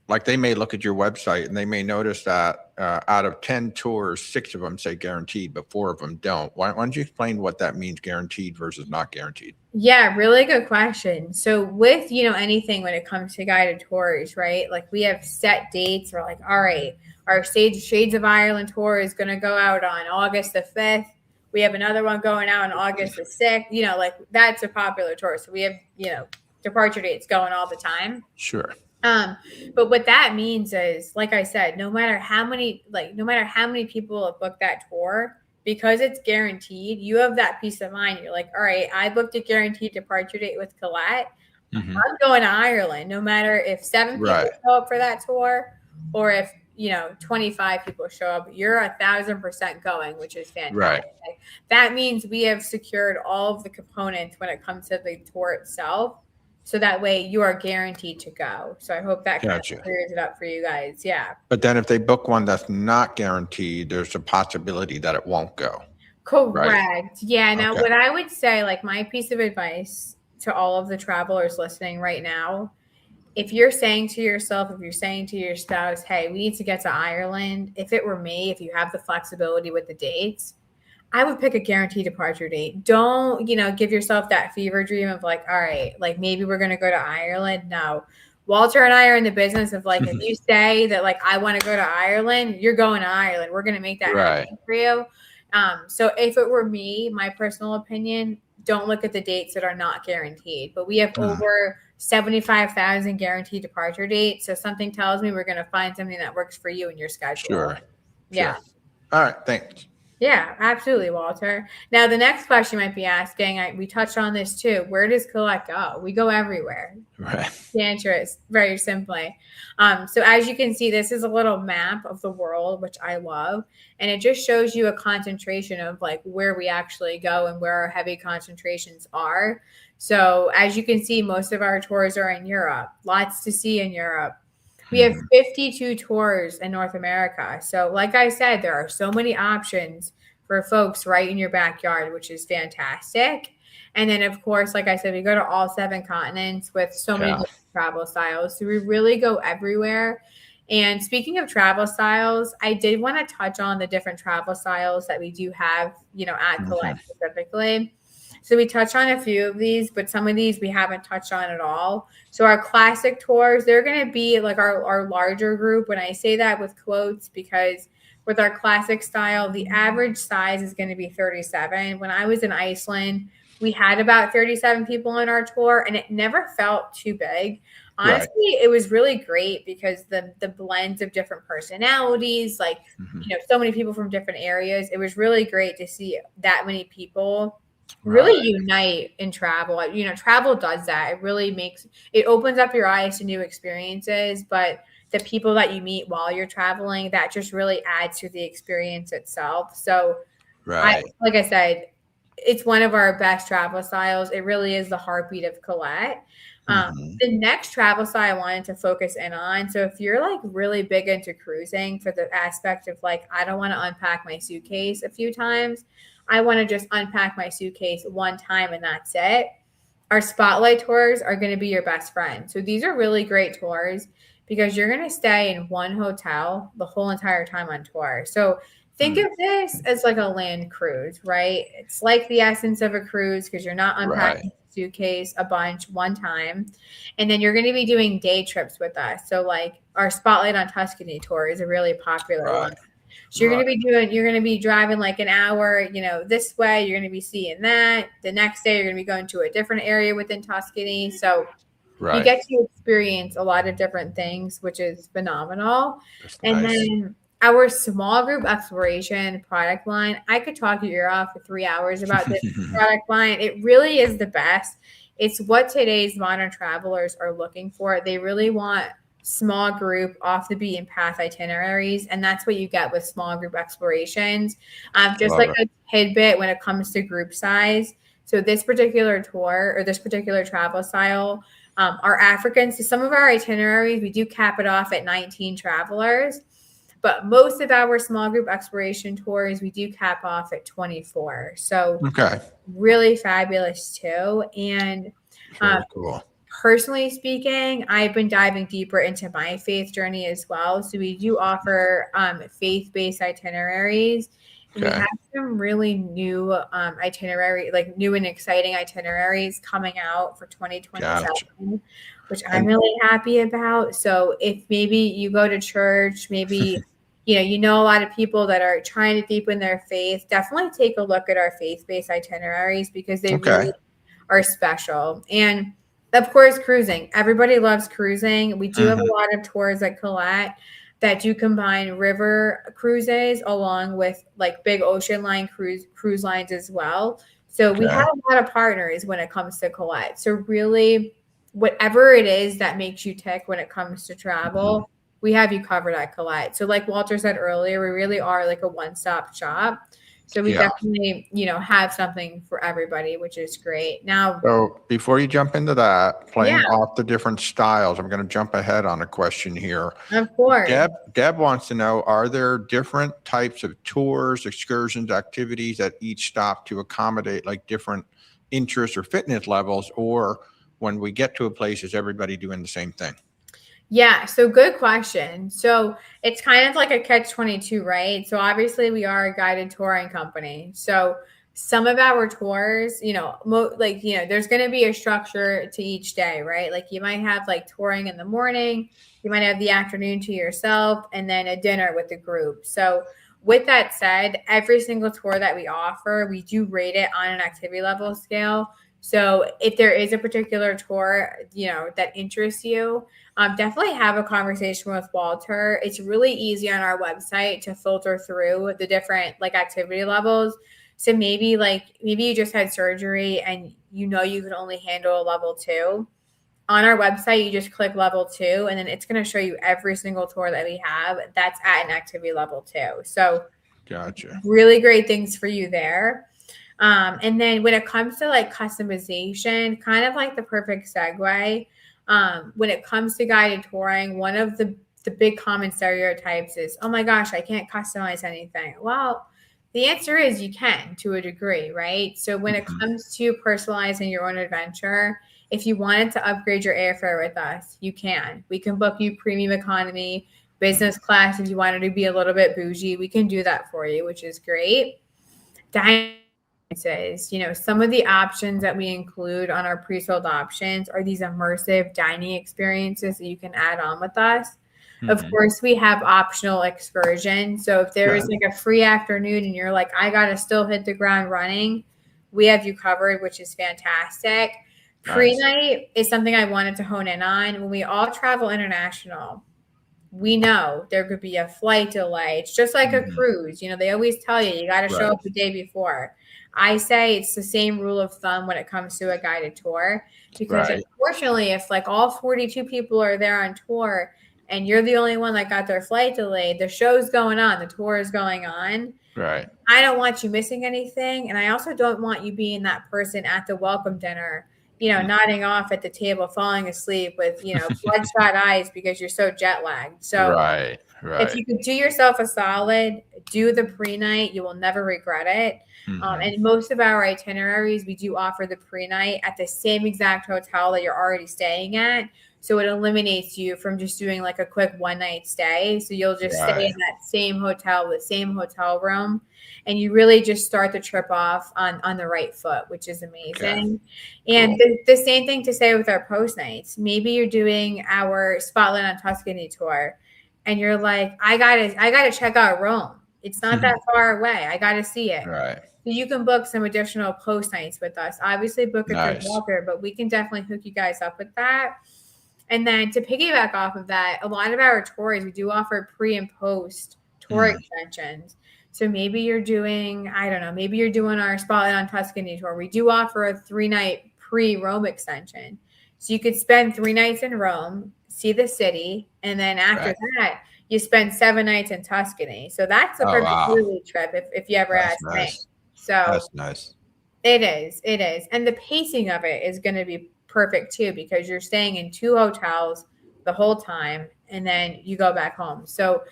like, they may look at your website and they may notice that out of 10 tours, 6 of them say guaranteed, but 4 of them don't. Why don't you explain what that means, guaranteed versus not guaranteed? Yeah, really good question. So with, anything when it comes to guided tours, right? Like we have set dates. We're like, all right, our Shades of Ireland tour is going to go out on August the 5th. We have another one going out on August the 6th. Like that's a popular tour. So we have, departure dates going all the time. Sure. But what that means is, like I said, no matter how many people have booked that tour, because it's guaranteed, you have that peace of mind. You're like, all right, I booked a guaranteed departure date with Collette. I'm going to Ireland, no matter if 7 people show up for that tour or if 25 people show up, you're 1,000% going, which is fantastic. Right. That means we have secured all of the components when it comes to the tour itself. So that way you are guaranteed to go. So I hope that kind Gotcha. of clears it up for you guys. Yeah. But then if they book one that's not guaranteed, there's a possibility that it won't go. Correct. Right. Yeah. Now, Okay. what I would say, like my piece of advice to all of the travelers listening right now, if you're saying to yourself, if you're saying to your spouse, hey, we need to get to Ireland, if it were me, if you have the flexibility with the dates, I would pick a guaranteed departure date. Don't, give yourself that fever dream of like, all right, like maybe we're going to go to Ireland. No. Walter and I are in the business of like, if you say that like, I want to go to Ireland, you're going to Ireland. We're going to make that happen for you. So if it were me, my personal opinion, don't look at the dates that are not guaranteed. But we have over 75,000 guaranteed departure dates. So something tells me we're going to find something that works for you and your schedule. Sure. Yeah. All right. Thanks. Yeah, absolutely, Walter. Now, the next question you might be asking, we touched on this too. Where does Collette go? We go everywhere. Right. The answer is very simply. So as you can see, this is a little map of the world, which I love. And it just shows you a concentration of like where we actually go and where our heavy concentrations are. So as you can see, most of our tours are in Europe. Lots to see in Europe. We have 52 tours in North America. So like I said, there are so many options for folks right in your backyard, which is fantastic. And then, of course, like I said, we go to all 7 continents with so many different travel styles. So we really go everywhere. And speaking of travel styles, I did want to touch on the different travel styles that we do have, at Collette specifically. So we touched on a few of these, but some of these we haven't touched on at all. So our classic tours, they're going to be like our larger group. When I say that with quotes, because with our classic style, the average size is going to be 37. When I was in Iceland, we had about 37 people on our tour, and it never felt too big. Honestly, it was really great because the blends of different personalities, like, so many people from different areas. It was really great to see that many people really unite in travel. Travel does that. It opens up your eyes to new experiences, but the people that you meet while you're traveling, that just really adds to the experience itself. So like I said, it's one of our best travel styles. It really is the heartbeat of Collette. The next travel style I wanted to focus in on. So if you're like really big into cruising for the aspect of like, I don't want to unpack my suitcase a few times. I want to just unpack my suitcase one time and that's it. Our spotlight tours are going to be your best friend. So these are really great tours because you're going to stay in one hotel the whole entire time on tour. So think of this as like a land cruise, right? It's like the essence of a cruise because you're not unpacking the suitcase a bunch one time. And then you're going to be doing day trips with us. So like our Spotlight on Tuscany tour is a really popular one. So you're going to be driving like an hour, this way, you're going to be seeing that. The next day, you're going to be going to a different area within Tuscany. So you get to experience a lot of different things, which is phenomenal. Then our small group exploration product line, I could talk your ear off for 3 hours about this product line. It really is the best. It's what today's modern travelers are looking for. They really want small group off the beaten path itineraries, and that's what you get with small group explorations. Just like a tidbit when it comes to group size. So this particular tour or this particular travel style, our Africans, so some of our itineraries, we do cap it off at 19 travelers, but most of our small group exploration tours, we do cap off at 24. So really fabulous too. And cool. Personally speaking, I've been diving deeper into my faith journey as well. So we do offer faith-based itineraries. We have some really new like new and exciting itineraries coming out for 2027, which I'm really happy about. So if maybe you go to church, maybe you know a lot of people that are trying to deepen their faith, definitely take a look at our faith-based itineraries because they really are special. And of course, cruising. Everybody loves cruising. We do have a lot of tours at Collette that do combine river cruises along with like big ocean line cruise lines as well. So we have a lot of partners when it comes to Collette. So really, whatever it is that makes you tick when it comes to travel, we have you covered at Collette. So like Walter said earlier, we really are like a one-stop shop. So we definitely, have something for everybody, which is great. Now, So before you jump into that, playing off the different styles, I'm going to jump ahead on a question here. Of course. Deb wants to know, are there different types of tours, excursions, activities at each stop to accommodate like different interests or fitness levels? Or when we get to a place, is everybody doing the same thing? Yeah, so good question. So it's kind of like a catch-22, right? So obviously we are a guided touring company. So some of our tours, there's going to be a structure to each day, right? Like you might have like touring in the morning, you might have the afternoon to yourself, and then a dinner with the group. So with that said, every single tour that we offer, we do rate it on an activity level scale. So if there is a particular tour, that interests you, definitely have a conversation with Walter. It's really easy on our website to filter through the different like activity levels. So maybe you just had surgery and you can only handle a level 2. On our website, you just click level 2, and then it's going to show you every single tour that we have that's at an activity level 2. So gotcha. Really great things for you there. And then when it comes to like customization, kind of like the perfect segue, when it comes to guided touring, one of the big common stereotypes is, oh my gosh, I can't customize anything. Well, the answer is you can to a degree, right? So when it comes to personalizing your own adventure, if you wanted to upgrade your airfare with us, you can. We can book you premium economy, business class. If you wanted to be a little bit bougie, we can do that for you, which is great. Some of the options that we include on our pre-sold options are these immersive dining experiences that you can add on with us. Of course, we have optional excursions. So if there is like a free afternoon and you're like, I got to still hit the ground running, we have you covered, which is fantastic. Nice. Pre-night is something I wanted to hone in on. When we all travel international, we know there could be a flight delay. It's just like a cruise. They always tell you got to show up the day before. I say it's the same rule of thumb when it comes to a guided tour, because unfortunately, if like all 42 people are there on tour and you're the only one that got their flight delayed, the show's going on, the tour is going on. Right. I don't want you missing anything. And I also don't want you being that person at the welcome dinner, nodding off at the table, falling asleep with, bloodshot eyes because you're so jet lagged. So if you could do yourself a solid, do the pre-night, you will never regret it. And most of our itineraries, we do offer the pre-night at the same exact hotel that you're already staying at. So it eliminates you from just doing like a quick one-night stay. So you'll just stay in that same hotel, the same hotel room, and you really just start the trip off on the right foot, which is amazing. And the same thing to say with our post nights. Maybe you're doing our Spotlight on Tuscany tour, and you're like, I gotta check out Rome. It's not that far away. I gotta see it. Right. So you can book some additional post nights with us. Obviously, book it through Walter, but we can definitely hook you guys up with that. And then to piggyback off of that, a lot of our tours, we do offer pre and post tour extensions. So maybe you're doing, maybe you're doing our Spotlight on Tuscany tour. We do offer a 3-night pre-Rome extension. So you could spend 3 nights in Rome, see the city, and then after that, you spend 7 nights in Tuscany. So that's a perfect trip if you ever ask me. So that's nice. It is. And the pacing of it is going to be perfect too, because you're staying in 2 hotels the whole time and then you go back home. So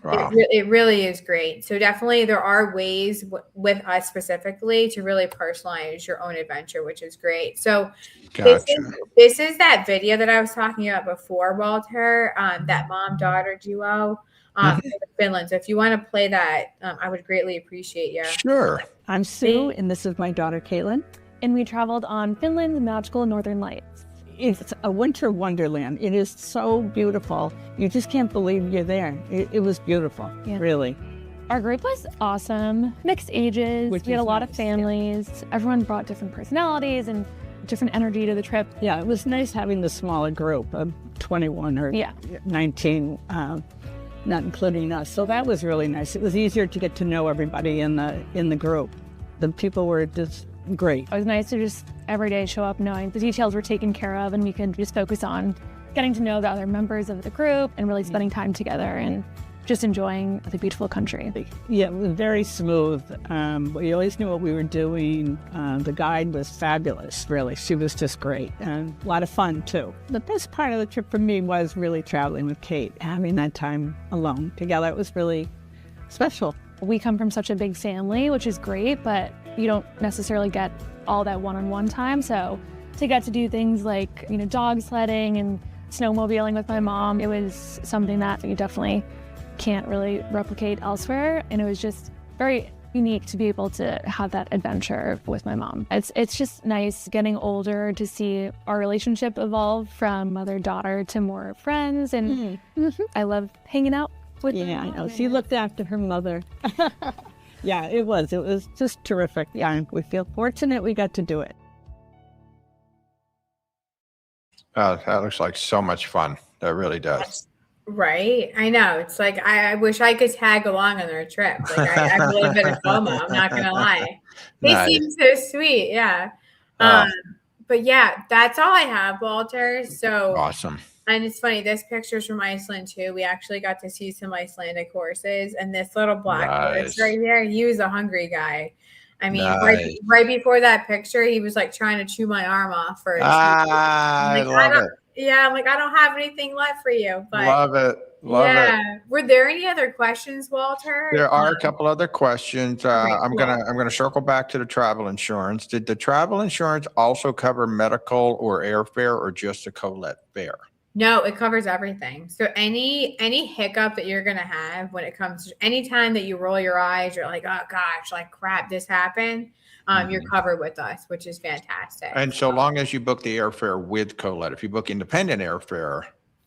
it really is great. So definitely there are ways with us specifically to really personalize your own adventure, which is great. So this is that video that I was talking about before, Walter, that mom-daughter duo in Finland. So if you want to play that, I would greatly appreciate you. Sure. I'm Sue, and this is my daughter, Caitlin. And we traveled on Finland's magical northern lights. It's a winter wonderland. It is so beautiful. You just can't believe you're there. It was beautiful, really. Our group was awesome. Mixed ages. We had a lot of families. Yeah. Everyone brought different personalities and different energy to the trip. Yeah, it was nice having the smaller group of 21 or 19, not including us. So that was really nice. It was easier to get to know everybody in the group. The people were just great. It was nice to just every day show up knowing the details were taken care of and we could just focus on getting to know the other members of the group and really spending time together and just enjoying the beautiful country. Yeah, it was very smooth. We always knew what we were doing. The guide was fabulous, really. She was just great and a lot of fun too. The best part of the trip for me was really traveling with Kate, having that time alone together. It was really special. We come from such a big family, which is great, but you don't necessarily get all that one-on-one time. So to get to do things like, dog sledding and snowmobiling with my mom, it was something that you definitely can't really replicate elsewhere. And it was just very unique to be able to have that adventure with my mom. It's just nice getting older to see our relationship evolve from mother-daughter to more friends. And I love hanging out with her. I know. She looked after her mother. Yeah, it was just terrific. Yeah, we feel fortunate we got to do it. That looks like so much fun. That really does. Right. I know. It's like, I wish I could tag along on their trip. Like I have a little bit of FOMO. I'm not going to lie. They Nice. seem so sweet. Yeah. But yeah, that's all I have, Walter. So Awesome. And it's funny, this picture's from Iceland too. We actually got to see some Icelandic horses, and this little black horse right here, he was a hungry guy. I mean, right before that picture, he was like trying to chew my arm off for I love it. Yeah, I'm like, I don't have anything left for you. But Love it. Love it. Were there any other questions, Walter? There are a couple other questions. I'm gonna circle back to the travel insurance. Did the travel insurance also cover medical or airfare, or just the Collette fare? No, it covers everything. So any hiccup that you're gonna have when it comes to any time that you roll your eyes, you're like, oh gosh, like crap, this happened. You're covered with us, which is fantastic. And so long as you book the airfare with Collette, if you book independent airfare,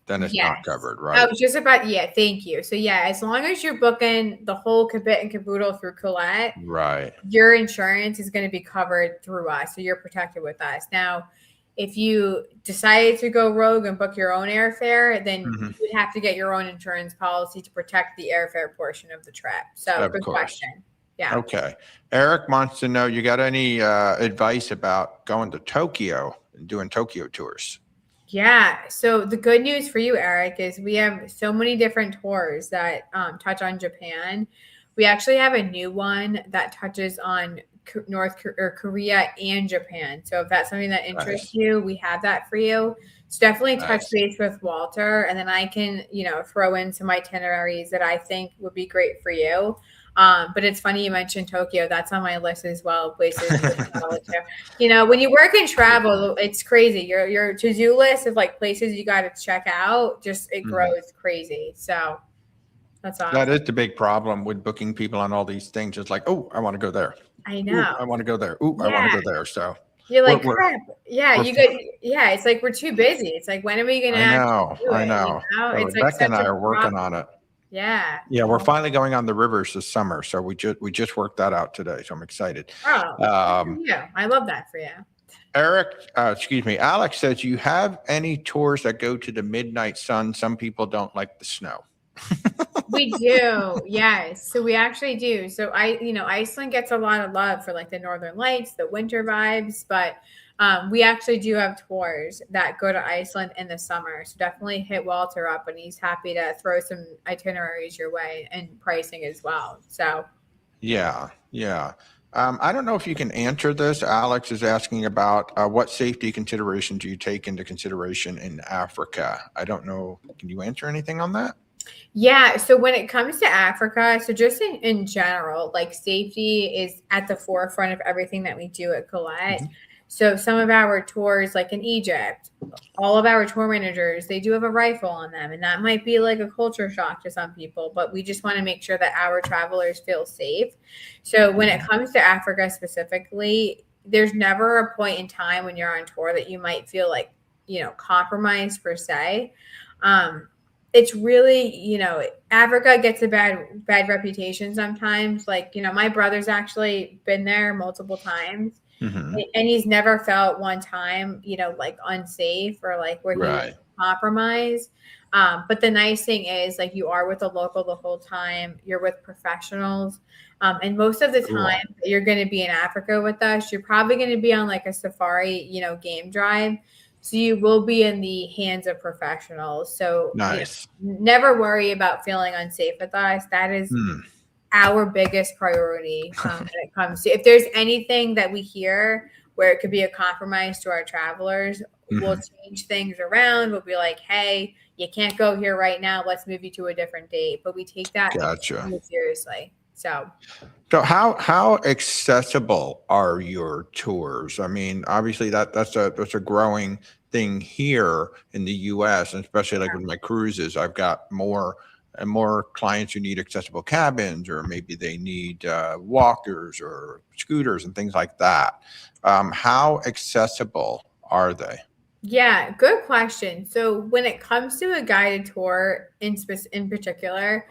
then it's not covered, right? I was just about, thank you. So as long as you're booking the whole kit and caboodle through Collette, right, your insurance is going to be covered through us. So you're protected with us. Now, if you decided to go rogue and book your own airfare, then you'd have to get your own insurance policy to protect the airfare portion of the trip. So good question. Yeah. Okay. Eric wants to know, you got any advice about going to Tokyo and doing Tokyo tours? Yeah. So the good news for you, Eric, is we have so many different tours that touch on Japan. We actually have a new one that touches on Korea and Japan. So if that's something that interests you, we have that for you. So definitely touch base with Walter, and then I can, throw in some itineraries that I think would be great for you. But it's funny you mentioned Tokyo. That's on my list as well. Places when you work in travel, it's crazy. Your to-do list of like places you got to check out, it grows crazy. So that's awesome. That is the big problem with booking people on all these things. It's like, oh, I want to go there. I know. Ooh, I want to go there. Ooh, I want to go there. So you're like, crap. Yeah, it's like we're too busy. It's like, when are we going to do it? I know. It's like Becca and I are working on it. Yeah. Yeah, we're finally going on the rivers this summer. So we just worked that out today. So I'm excited. Oh, yeah. I love that for you. Alex says, you have any tours that go to the midnight sun? Some people don't like the snow. We do. Yes. So we actually do. So Iceland gets a lot of love for like the Northern Lights, the winter vibes, but we actually do have tours that go to Iceland in the summer. So definitely hit Walter up, and he's happy to throw some itineraries your way and pricing as well. So yeah. I don't know if you can answer this. Alex is asking about what safety consideration do you take into consideration in Africa? I don't know. Can you answer anything on that? Yeah. So when it comes to Africa, so just in general, like safety is at the forefront of everything that we do at Collette. So some of our tours, like in Egypt, all of our tour managers, they do have a rifle on them. And that might be like a culture shock to some people, but we just want to make sure that our travelers feel safe. So when it comes to Africa specifically, there's never a point in time when you're on tour that you might feel like, compromised per se. It's really, Africa gets a bad reputation sometimes. Like, my brother's actually been there multiple times. And he's never felt one time, like unsafe or like where he's compromised. But the nice thing is, like, you are with a local the whole time. You're with professionals. And most of the Cool. time that you're going to be in Africa with us, you're probably going to be on like a safari, game drive. So you will be in the hands of professionals. So Nice. never worry about feeling unsafe with us. That is our biggest priority when it comes to, if there's anything that we hear where it could be a compromise to our travelers, we'll change things around. We'll be like, hey, you can't go here right now. Let's move you to a different date. But we take that extremely seriously. So how accessible are your tours? I mean, obviously that's a growing thing here in the US, and especially like with my cruises, I've got more and more clients who need accessible cabins, or maybe they need walkers or scooters and things like that. How accessible are they? Yeah, good question. So when it comes to a guided tour in particular,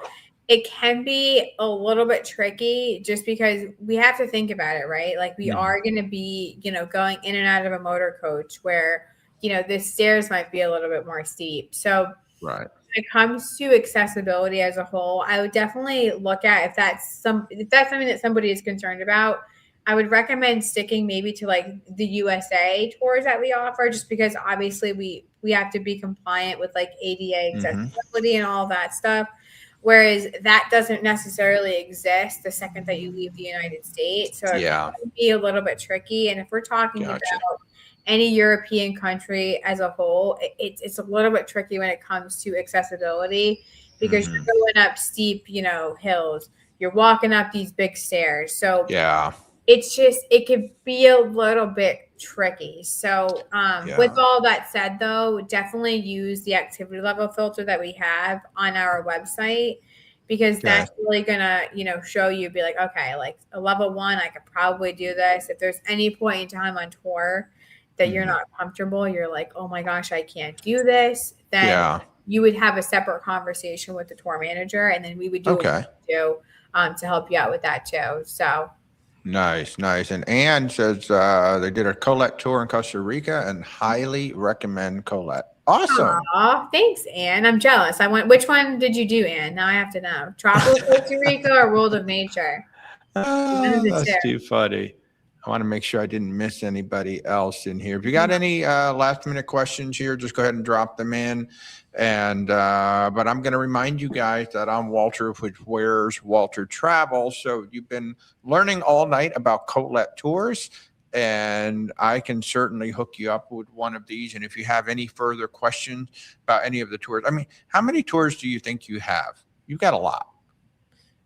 it can be a little bit tricky just because we have to think about it, right? Like we are going to be, going in and out of a motor coach where, the stairs might be a little bit more steep. So right. when it comes to accessibility as a whole, I would definitely look at if that's something that somebody is concerned about. I would recommend sticking maybe to like the USA tours that we offer, just because obviously we have to be compliant with like ADA accessibility and all that stuff. Whereas that doesn't necessarily exist the second that you leave the United States. So it can be a little bit tricky. And if we're talking about any European country as a whole, it's a little bit tricky when it comes to accessibility, because you're going up steep, hills. You're walking up these big stairs. So it could be a little bit tricky. So with all that said, though, definitely use the activity level filter that we have on our website, because that's really gonna, show you, be like, okay, like a level 1, I could probably do this. If there's any point in time on tour that you're not comfortable, you're like, oh my gosh, I can't do this, then you would have a separate conversation with the tour manager, and then we would do what we do to help you out with that too. So nice. And Anne says they did a Collette tour in Costa Rica and highly recommend Collette. Awesome. Aw, thanks, Anne. I'm jealous. Which one did you do, Anne? Now I have to know. Tropical Costa Rica or World of Nature? That's too funny. I want to make sure I didn't miss anybody else in here. If you got any last minute questions here, just go ahead and drop them in. And but I'm going to remind you guys that I'm Walter with Where's Walter Travel. So you've been learning all night about Collette tours, and I can certainly hook you up with one of these. And if you have any further questions about any of the tours, I mean, how many tours do you think you have? You've got a lot.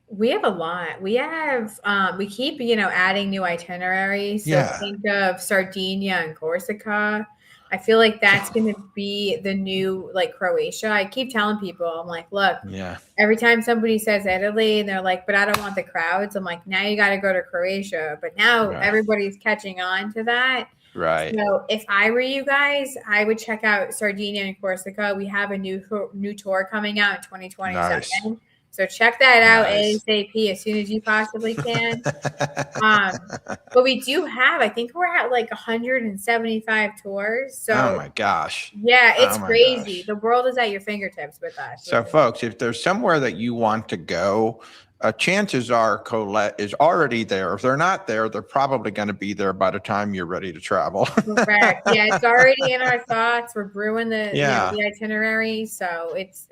We have a lot. We have, we keep, adding new itineraries. So think of Sardinia and Corsica. I feel like that's going to be the new, like, Croatia. I keep telling people, I'm like, look, every time somebody says Italy and they're like, but I don't want the crowds, I'm like, now you got to go to Croatia. But now everybody's catching on to that. Right. So if I were you guys, I would check out Sardinia and Corsica. We have a new tour coming out in 2027. Nice. So check that out ASAP as soon as you possibly can. But we do have, I think we're at like 175 tours. So oh my gosh. Yeah, it's crazy. The world is at your fingertips with us. So folks, if there's somewhere that you want to go, chances are Collette is already there. If they're not there, they're probably going to be there by the time you're ready to travel. Correct. Yeah, it's already in our thoughts. We're brewing the itinerary, so it's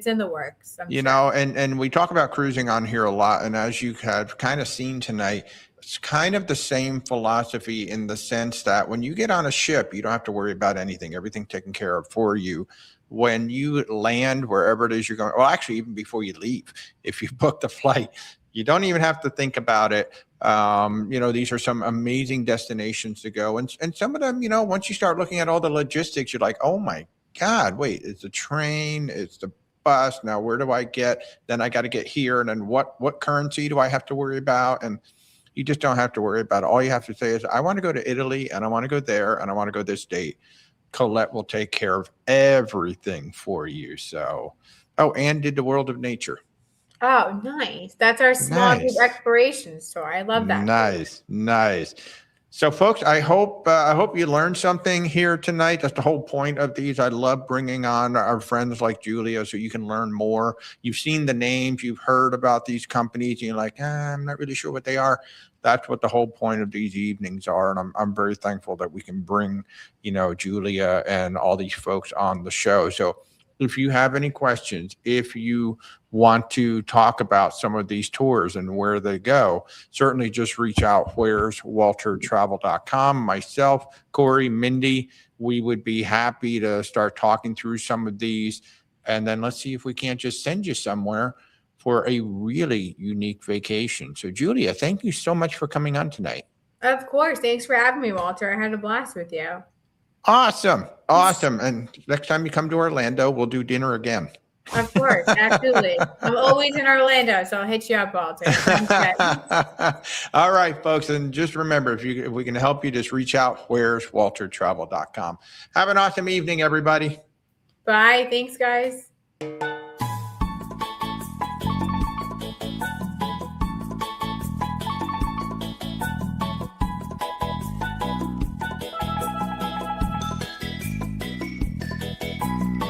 in the works. And we talk about cruising on here a lot, and as you have kind of seen tonight, it's kind of the same philosophy in the sense that when you get on a ship, you don't have to worry about anything. Everything's taken care of for you. When you land wherever it is you're going, well, actually, even before you leave, if you book the flight, you don't even have to think about it. These are some amazing destinations to go. And some of them, once you start looking at all the logistics, you're like, oh my God, wait, it's the train, it's the bus. Now, where do I get? Then I got to get here. And then what currency do I have to worry about? And you just don't have to worry about it. All you have to say is, I want to go to Italy and I want to go there and I want to go this date. Collette will take care of everything for you. So, and did the World of Nature. Oh, nice. That's our small group exploration tour. I love that. Nice. So, folks, I hope you learned something here tonight. That's the whole point of these. I love bringing on our friends like Julia so you can learn more. You've seen the names, you've heard about these companies, and you're like, I'm not really sure what they are. That's what the whole point of these evenings are, and I'm very thankful that we can bring, Julia and all these folks on the show. So, if you have any questions, if you want to talk about some of these tours and where they go, certainly just reach out. Where's WalterTravel.com. Myself, Corey, Mindy, we would be happy to start talking through some of these. And then let's see if we can't just send you somewhere for a really unique vacation. So, Julia, thank you so much for coming on tonight. Of course. Thanks for having me, Walter. I had a blast with you. Awesome. And next time you come to Orlando, we'll do dinner again. Of course. Absolutely. I'm always in Orlando, so I'll hit you up, Walter. All right, folks. And just remember, if we can help you, just reach out. Where's WalterTravel.com. Have an awesome evening, everybody. Bye. Thanks, guys.